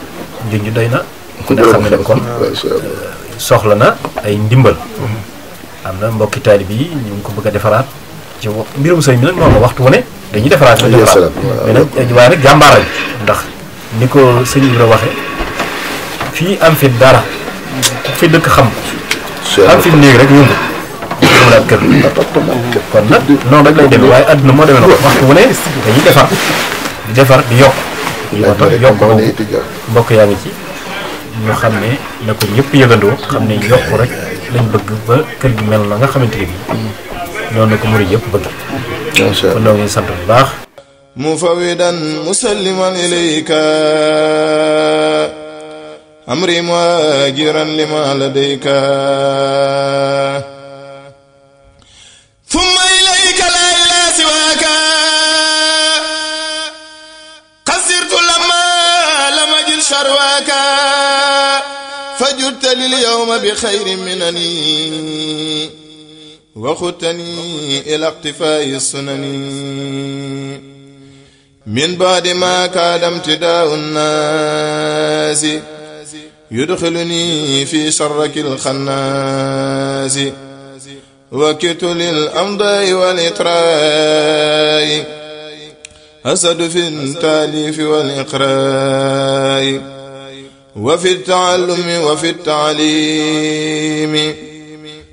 junj doy na ku ne xam ne kon soxla na ay ndimbal am na mbokki taalib yi ñu ngi ko bëgg a defaraat ci mbirum sëñ bi nag noonu waxtu wu ne dañuy defaraat mais nag waaye nag jàmbaar lañ ndax ni ko sëñ Ibra waxe fii am fi dara fi dëkk xam am fi néeg rek yëngu daal kër kon nag noonu rek lay demee waaye àdduna moo demee noonu waxtu wu ne dañuy defar di yokk moo tax yokk boobu mbokk yaa ngi ci ñu xam ne na ko ñëpp yëgandoo xam ne yokk rek lañ bëgg ba kër gi mel na nga xamante ne bii noonu la ko murid yëpp bëgg kon noo ngi sant bu baax mufawidan musalliman ilayka amri muhajiran lima ladayka thumma ilayka la ilaha siwaka qasirtu lamma lam ajid sharwaka fajudta lil yawma bi khayrin minani wa khutani ila iqtifai sunani min ba'di ma kada imtida'u an-nas يدخلني في شرك الخناس وكدت للأمضاء والإطراء أسد في التاليف والإقراء وفي التعلم وفي التعليم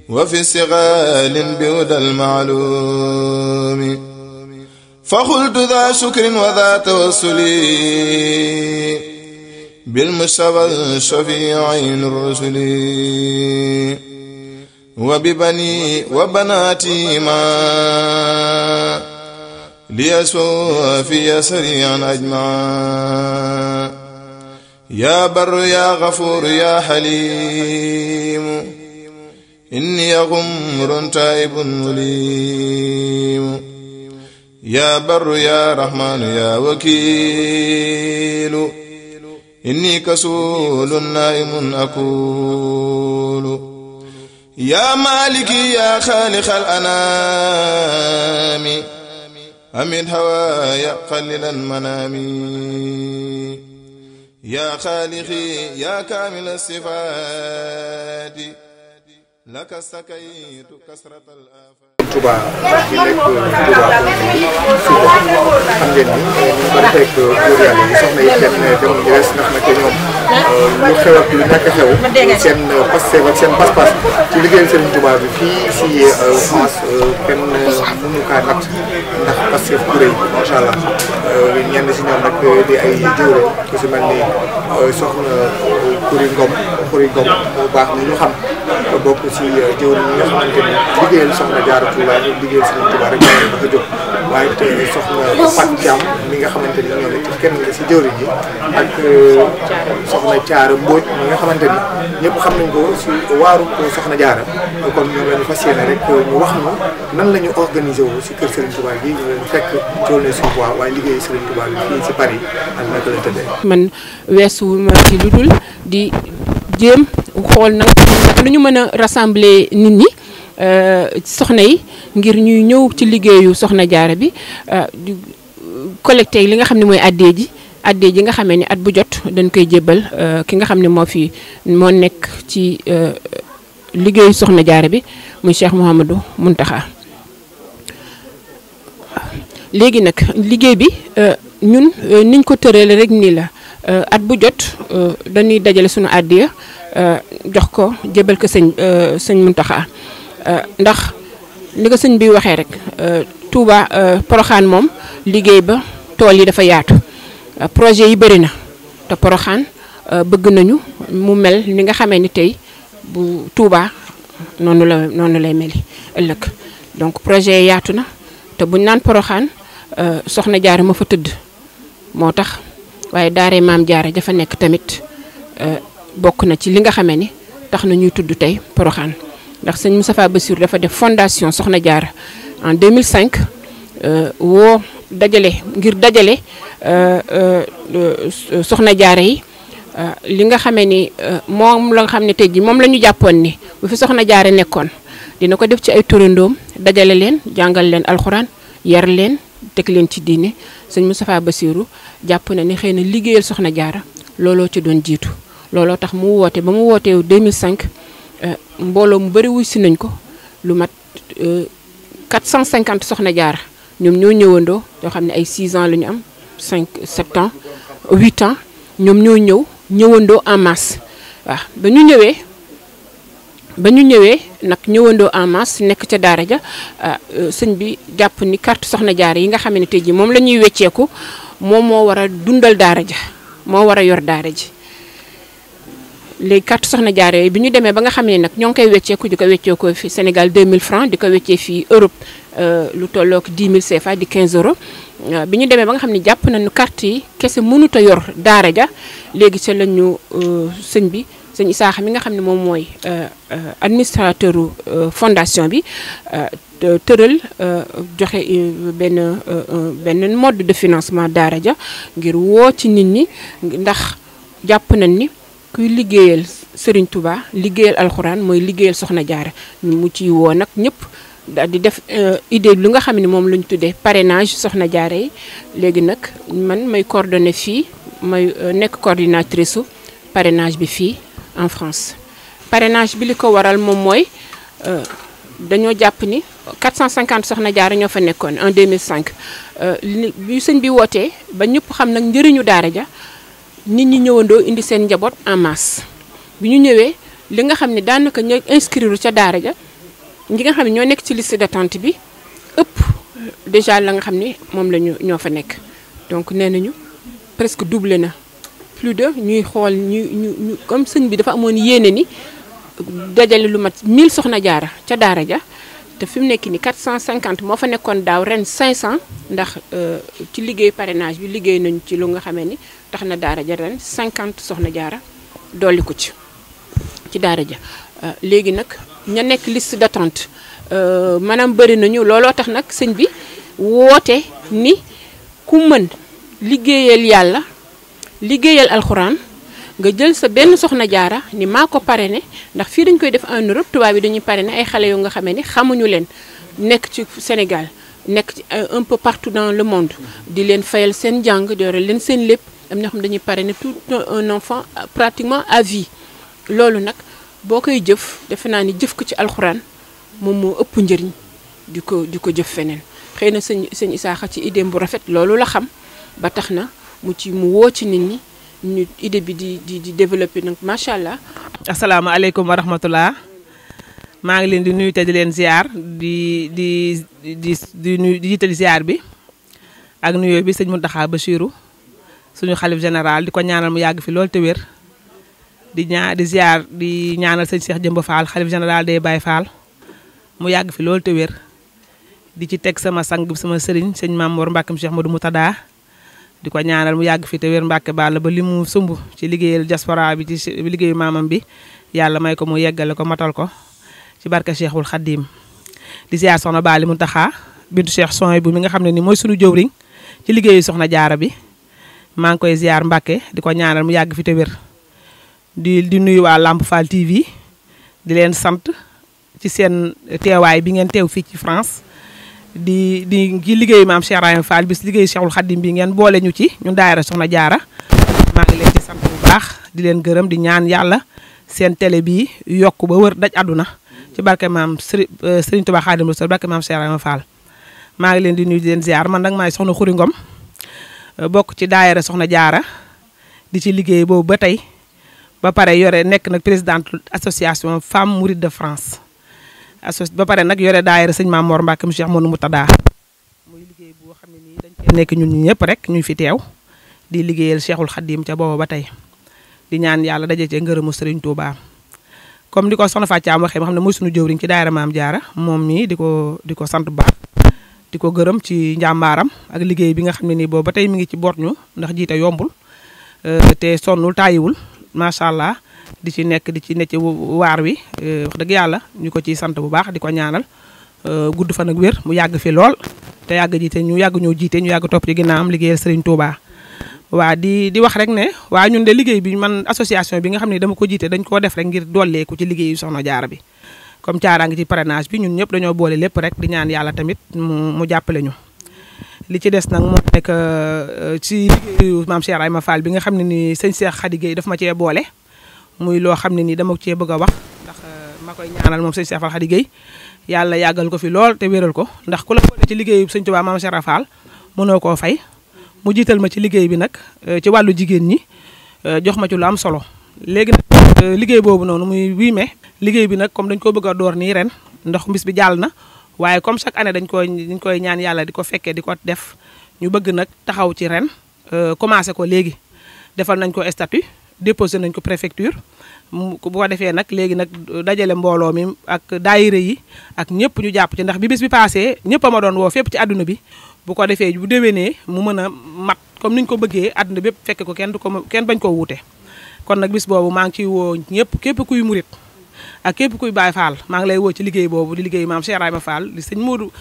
وفي استغال بهدى المعلوم فقلت ذا شكر وذا توسل بالمصطفى الشفيع عين الرسل وببني وبناتي ما ليسوى في سريعا أجمعا يا بر يا غفور يا حليم إني غمر تائب مليم يا بر يا رحمن يا وكيل إني كسول نائم أقول يا مالكي يا خالق الأنام أمد هوايا قللا منامي يا خالقي يا كامل الصفات لك استكيت كسرة الآفات Touba gi nekk Touba Suba xam ngeen ni ñu bari fekk góor yàlla yi soxna yi kenn jamono ji des ndax nag ñoom lu xew ak lu ñàkk a xew seen Pastef ak seen pas-pas ci liggéeyal Serigne Touba bi fii si France kenn mënu kaa natt ndax Pastef bu rëy macha allah ñenn si ñoom nag di ay jëwre ku si mel ni soxna Khoury Ngom bu baax ni ñu xam bokk si jëwre ñi nga xamante ni liggéeyal soxna Jaara waaye liggéey Serigne Touba rek moo tax a jóg waaye te soxna Fatou Thiam mi nga xamante ni ñoom it kenn nga si jëwriñ yi ak soxna Thiara Mbodj mi nga xamante ni ñëpp xam nañ ko si waaru soxna Diarra kon ñoom la ñu fas yéene rek ñu wax ñu nan la ñu organisé wu si kër Serigne Touba gi ñu leen fekk Aulnay-sous-Bois waaye liggéey Serigne Touba bi fii si Paris ak naka la tëddee. man weesu ma ci lu dul di jéem xool nag lu ñu mën a rassembler nit ñi. soxna yi ngir ñuy ñëw ci liggéeyu soxna Jaara bi di collecté li nga xam ne mooy addee ji nga xamee ni at bu jot dañ koy jébbal ki nga xam ne moo nekk ci liggéeyu soxna Jaara bi muy Cheikh Mouhamadou Mountakha léegi nag liggéey bi ñun niñ ko tëralee rek nii la at bu jot dañuy dajale suñu addiya jox ko jébbal ko sëñ Mountakha ndax li ko sëñ bi waxee rek Touba Porokhane moom liggéey ba tool yi dafa yaatu projet yi bëri na te Porokhane bëgg nañu mu mel ni nga xamee ni tey bu Touba noonu lay meli ëllëg donc projet yi yaatu na te buñ naan Porokhane soxna Jaara ma fa tëdd moo tax waaye daaree maam Jaara dafa nekk tamit bokk na ci li nga xamee ni tax na ñuy tudd tey Porokhane ndax sëñ Moustapha Bassirou dafa def fondation Soxna Jaara en 2005 woo ngir dajale Soxna Jaara yi li nga xamee ni moom la nga xam ne tey jii moom la ñu jàppoon ni bu fi Soxna Jaara nekkoon dina ko def ci ay turandoom dajale leen jàngal leen alxuraan yar leen teg leen ci diine sëñ Moustapha Bassirou jàpp na ni xëy na liggéeyal Soxna Jaara looloo ci doon jiitu looloo tax mu woote ba mu wootee 2005 mbooloo mu bëri wuy si nañ ko lu mat 450 soxna jaara ñoom ñoo ñëwandoo yoo xam ne ay 6 ans la ñu am 5 7 ans 8 ans ñoom ñoo ñëwandoo en masse waaw ba ñu ñëwee nag ñëwandoo en masse nekk ca daara ja sëñ bi jàpp ni carte soxna jaara yi nga xam ne tey jii moom la ñuy wecceeku moom moo war a dundal daara ja moo war a yor daara ji léegi carte soxna jaara yooyu bi ñu demee ba nga xam ne nag ñoo ngi koy wecceeku di ko wecceekoo fi Sénégal 2000 francs di ko weccee fii Europe lu tollook 10 000 CFA di 15 euros bi ñu demee ba nga xam ne jàpp nañu carte yi kese mënut a yor daara ja léegi ca la ñu sëñ Isaaxa mi nga xam ne moom mooy administrateur fondation bi tëral joxe benn mode de financement daara ja ngir woo ci nit ñi ndax jàpp nañ ni kuy liggéeyal Serigne Touba liggéeyal alxuraan mooy liggéeyal soxna jaara mu ciy woo nag ñëpp daal di def idée lu nga xam ne moom la ñu tuddee parrainage soxna jaara yi léegi nag man may coordonné fii may nekk coordinatrice su parrainage bi fii en France. Parrainage bi li ko waral moom mooy dañoo jàpp ni 450 soxna jaara ñoo fa nekkoon en 2005 bi sëñ bi wootee ba ñëpp xam nag njëriñu daara ja nit ñi ñëwandoo indi seen njaboot en masse bi ñu ñëwee li nga xam ne daanaka ñooy inscrire ca daara ja ñi nga xam ne ñoo nekk ci liste d'attente bi ëpp déjà la nga xam ne moom la ñoo fa nekk donc nee nañu presque doublé na plus de ñuy xool ñu comme sëñ bi dafa amoon yéene ni dajale lu mat 1000 soxna jaara ca daara ja te fi mu nekk ni 450 moo fa nekkoon daaw ren 500 ndax ci liggéey parrainage bi liggéey nañu ci lu nga xamee ni tax na daara ja ren 50 soxna jaara dolli ko ci daara ja léegi nag ña nekk liste d'attente maanaam bëri nañu looloo tax nag sëñ bi woote ni ku mën liggéeyal yàlla liggéeyal alxuraan nga jël sa benn soxna jaara ni maa ko parrainé ndax fii dañ koy def en Europe tubaab bi dañuy parrainé ay xale yoo nga xamee ni xamuñu leen nekk ci Sénégal nekk ci un peu partout dans le monde di leen fayal seen jàng di yore leen seen lépp am ñoo xam dañuy parrainé tout un enfant pratiquement à vie loolu nag boo koy jëf defe naa ni jëf ko ci alxuraan moom moo ëpp njëriñ di ko jëf feneen xëy na sëñ Isaaxa ci idée bu rafet loolu la xam ba tax na mu woo ci nit ñi ñu idée bi di développer nag macha allah. asalaamaaleykum wa rahmatulah maa ngi leen di nuyu te di leen ziar di nuyu di jiital ziar bi ak nuyoo bi sëñ Mountakha Bachirou suñu xalif général di ko ñaanal mu yàgg fi lool te wér di ziar di ñaanal sëñ Cheikh Jëmb Fall xalif général day Baye Fall mu yàgg fi lool te wér di ci teg sama sang sama sëriñ sëñ Mamour Mbacke Cheikh Modou Moutada di ko ñaanal mu yàgg fi te wér Mbacke Balla ba li mu sumb ci liggéeyal diaspora bi ci liggéeyu maamam bi yàlla may ko mu yeggale ko matal ko ci barke Cheikhul Khadim di ziar soxna Bali Mountakha bintu Cheikh Soy bu mi nga xam ne ni mooy sunu jëwriñ ci liggéeyu soxna jaara bi maa ngi koy ziar Mbacke di ko ñaanal mu yàgg fi te wér di nuyu waa Lamp Fall TV di leen sant ci seen teewaay bi ngeen teew fii ci France di ci liggéeyu maam Cheikh Ibrahima Fall bis liggéeyu Cheikhul Khadim bi ngeen boole ñu ci ñun daayira soxna jaara maa ngi leen ci sant bu baax di leen gërëm di ñaan yàlla seen télé bi yokk ba wër daj àdduna ci barke maam Serigne Touba Khadim Rasoul barke maam Cheikh Ibrahima Fall maa ngi leen di nuyu di leen ziar man nag maay soxna Xuri Ngom bokk ci daayira soxna jaara di ci liggéey boobu ba tey ba pare yore nekk nag présidente association Femmes Mourides de France ba pare nag yore daayira sëñ Maam Mor Mbacke mu Cheikh Modou Moutada muy liggéey boo xam ne nii dañ cee nekk ñun ñi ñëpp rek ñu fi teew di liggéeyal Cheikhul Khadim ca booba ba tey di ñaan yàlla daje cee ngërëmu Serigne Touba comme di ko soxna Fatou waxee ma xam ne mooy suñu jëwriñ ci daayira Maam Jaara moom mii di ko sant bu baax di ko gërëm ci njàmbaaram ak liggéey bi nga xam ne nii boobu ba tey mi ngi ci boot ñu ndax jiite yombul te sonnul tàyyiwul macha allah di ci nekk ci waar wi wax dëgg yàlla ñu ko ciy sant bu baax di ko ñaanal gudd fan ak wér mu yàgg fi lool te yàgg jiite ñu yàgg ñoo jiite ñu yàgg topp ci ginnaawam liggéeyal Serigne Touba. waa di wax rek ne waa ñun de liggéey bi man association bi nga xam ne dama ko jiite dañ koo def rek ngir dolleeku ci liggéeyu soxna jaara bi comme caaraa ngi ci parrainage bi ñun ñëpp dañoo boole lépp rek di ñaan yàlla tamit mu jàppale ñu. li ci des nag moo nekk ci liggéeyu maam Cheikh Ibrahima Fall bi nga xam ne ni sëñ Cheikh Khady Gueye daf ma cee boole muy loo xam ne ni dama cee bëgg a wax ndax ma koy ñaanal moom sëñ Cheikh Fall Khady Gueye yàlla yàggal ko fi lool te wéral ko ndax ku la boole ci liggéeyu sëñ Touba Maam Cheikh Fall mënoo koo fay mu jiital ma ci liggéey bi nag ci wàllu jigéen ñi jox ma ci lu am solo léegi nag liggéey boobu noonu muy 8 mai liggéey bi nag comme dañ ko bëgg a door nii ren ndax mbis bi jàll na waaye comme chaque année dañ koy ñaan yàlla di ko fekkee di ko def ñu bëgg nag taxaw ci ren commencé ko léegi defal nañ ko statut déposé nañ ko préfecture bu ko defee nag léegi nag dajale mbooloo mi ak daayira yi ak ñëpp ñu jàpp ci ndax bi bis bi passé ñëpp a ma doon woo fépp ci àdduna bi bu ko defee bu déwénee mu mën a mat comme niñ ko bëggee àdduna bépp fekke ko kenn bañ koo wuute kon nag bis boobu maa ngi ciy woo ñëpp képp kuy murit ak képp kuy Baay Fall maa ngi lay woo ci liggéey boobu di liggéey maam Cheikh Ibrahima Fall di sëñ Modou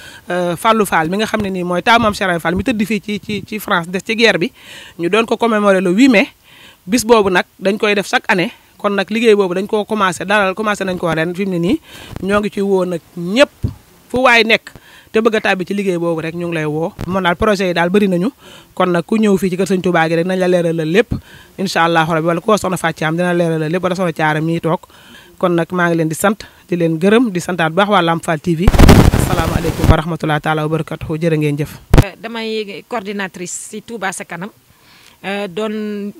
Fallou Fall mi nga xam ne nii mooy taaw maam Cheikh Ibrahima Fall mi tëdd fii ci France des ci guerre bi ñu doon ko commémorer le 8 mai bis boobu nag dañ koy def chaque année kon nag liggéey boobu dañ koo commencé nañ ko ren fi mu ne nii ñoo ngi ciy woo nag ñëpp fu waay nekk te bëgg a tàbbi ci liggéey boobu rek ñu ngi lay woo moom daal projet yi daal bëri nañu kon nag ku ñëw fii ci kër sëñ Touba gi rek nañ la leeralal lépp incha allah rabbi wala koo soxna Fàccaam dina leeralal lépp wala soxna Caara mii toog kon nag maa ngi leen di sant di leen gërëm di santaat bu baax waa Lamp Fall TV asalaamaaleykum wa rahmatulah taala wa barakatuhu jërë ngeen jëf. damay coordinatrice ci Touba sa kanam doon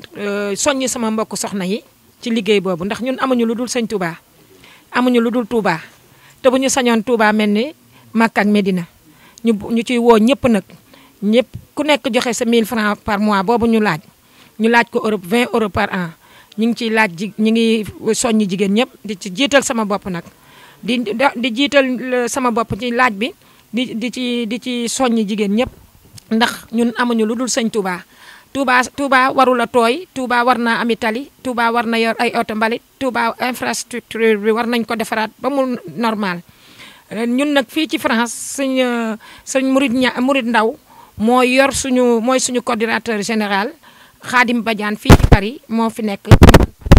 soññ sama mbokk soxna yi ci liggéey boobu ndax ñun amuñu lu dul sëñ Touba amuñu lu dul Touba te bu ñu sañoon Touba mel ni Makka ak Medina ñu ciy woo ñëpp nag ñëpp ku nekk joxe sa 1000 francs par mois boobu ñu laaj ko Europe 20 euros par an ñu ngi ciy laaj ñu ngi soññi jigéen ñëpp di ci jiital sama bopp nag di jiital sama bopp ci laaj bi di ci soññi jigéen ñëpp ndax ñun amuñu lu dul sëñ Touba. Touba warula tooy Touba war naa ami tali Touba war na yor ay oto mbalit Touba infrastructure bi war nañ ko defaraat ba mu normal ñun nag fii ci France sëñ Murid Ndaw mooy suñu coordinateur général Khadim Badiane fii ci Paris moo fi nekk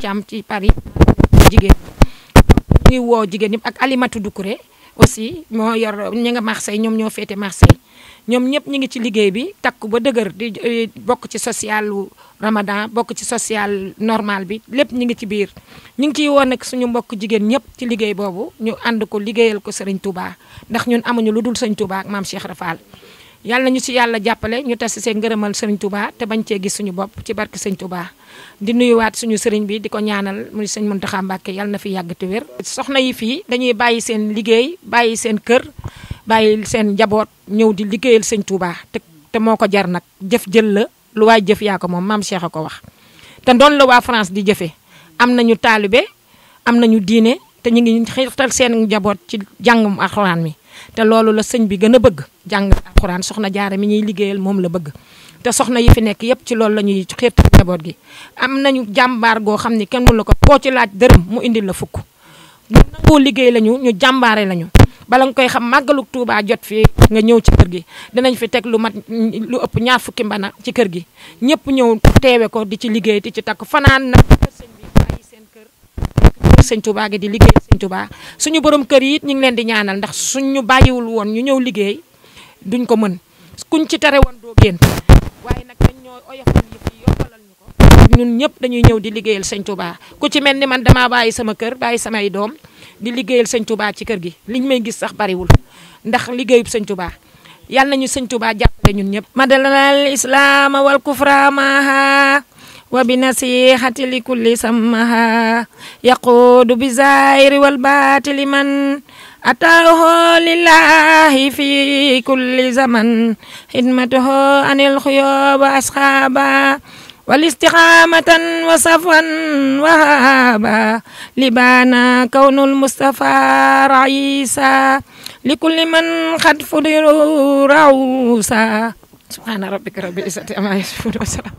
cam ci Paris jigéen ñuy woo jigéen ñëpp ak Alimatou Doucouré aussi moo yor ñi nga Marseille ñoom ñoo féete Marseille ñoom ñëpp ñu ngi ci liggéey bi takku ba dëgër di bokk ci social Ramadan bokk ci social normal bi lépp ñu ngi ci biir ñu ngi ciy woon nag suñu mbokk jigéen ñëpp ci liggéey boobu ñu ànd ko liggéeyal ko Serigne Touba ndax ñun amuñu lu dul Serigne Touba ak maam Cheikh Rafal yàlla ñu ci yàlla jàppale ñu tas seen ngërëmal Serigne Touba te bañ cee gis suñu bopp ci barke Serigne Touba di nuyuwaat suñu Serigne bi di ko ñaanal muy Serigne Mountakha Mbacké yàlla na fi yàgg te wér soxna yi fii dañuy bàyyi seen liggéey bàyyi seen kër bàyyi seen njaboot ñëw di liggéeyal sëñ Touba te moo ko jar nag jëf jël la lu waay jëf yaa ko moom maam Cheikh a ko wax te doon la waa France di jëfee am nañu taalibe am nañu diine te ñu ngi xiirtal seen njaboot ci jàngum alxuraan mi te loolu la sëñ bi gën a bëgg jàng alxuraan soxna Jaara mi ñuy liggéeyal moom la bëgg te soxna yi fi nekk yépp ci loolu la ñuy xiirtal njaboot gi am nañu jàmbaar goo xam ni kenn mu la ko koo ci laaj dërëm mu indil la fukk ñu nangoo liggéey lañu ñu jàmbaare lañu bala nga koy xam màggaluk Touba jot fii nga ñëw ci kër gi dinañ fi teg lu ëpp 20 mbana ci kër gi ñëpp ñëw teewe ko di ci liggéey di ci takk fanaan nag kër sëñ bi bàyyi seen kër sëñ Touba gi di liggéey sëñ Touba suñu borom kër yi it ñu ngi leen di ñaanal ndax suñu bàyyiwul woon ñu ñëw liggéey duñ ko mën kuñ ci tere woon doo génn waaye nag dañ ñoo oyofal yëf yi yombalal ñu ko ñun ñëpp dañuy ñëw di liggéeyal sëñ Touba ku ci mel ni man damaa bàyyi sama kër bàyyi samay doom di liggéeyal sëñ Touba ci kër gi liñ may gis sax bariwul ndax liggéeyub sëñ Touba yàlla nañu sëñ Touba jàppale ñun ñëpp madalal islam wal kufra maha wa bi nasihati li kulli samaha yaqudu bi zahiri wal batili man ataahu lillahi fi kulli zaman xidmatuhu anil xuyuba asxaba والاستقامة وصفا وهابا لبانا كون المصطفى رئيسا لكل من قد فضل رعوسا سبحان ربك رب العزة عما يصفون وسلام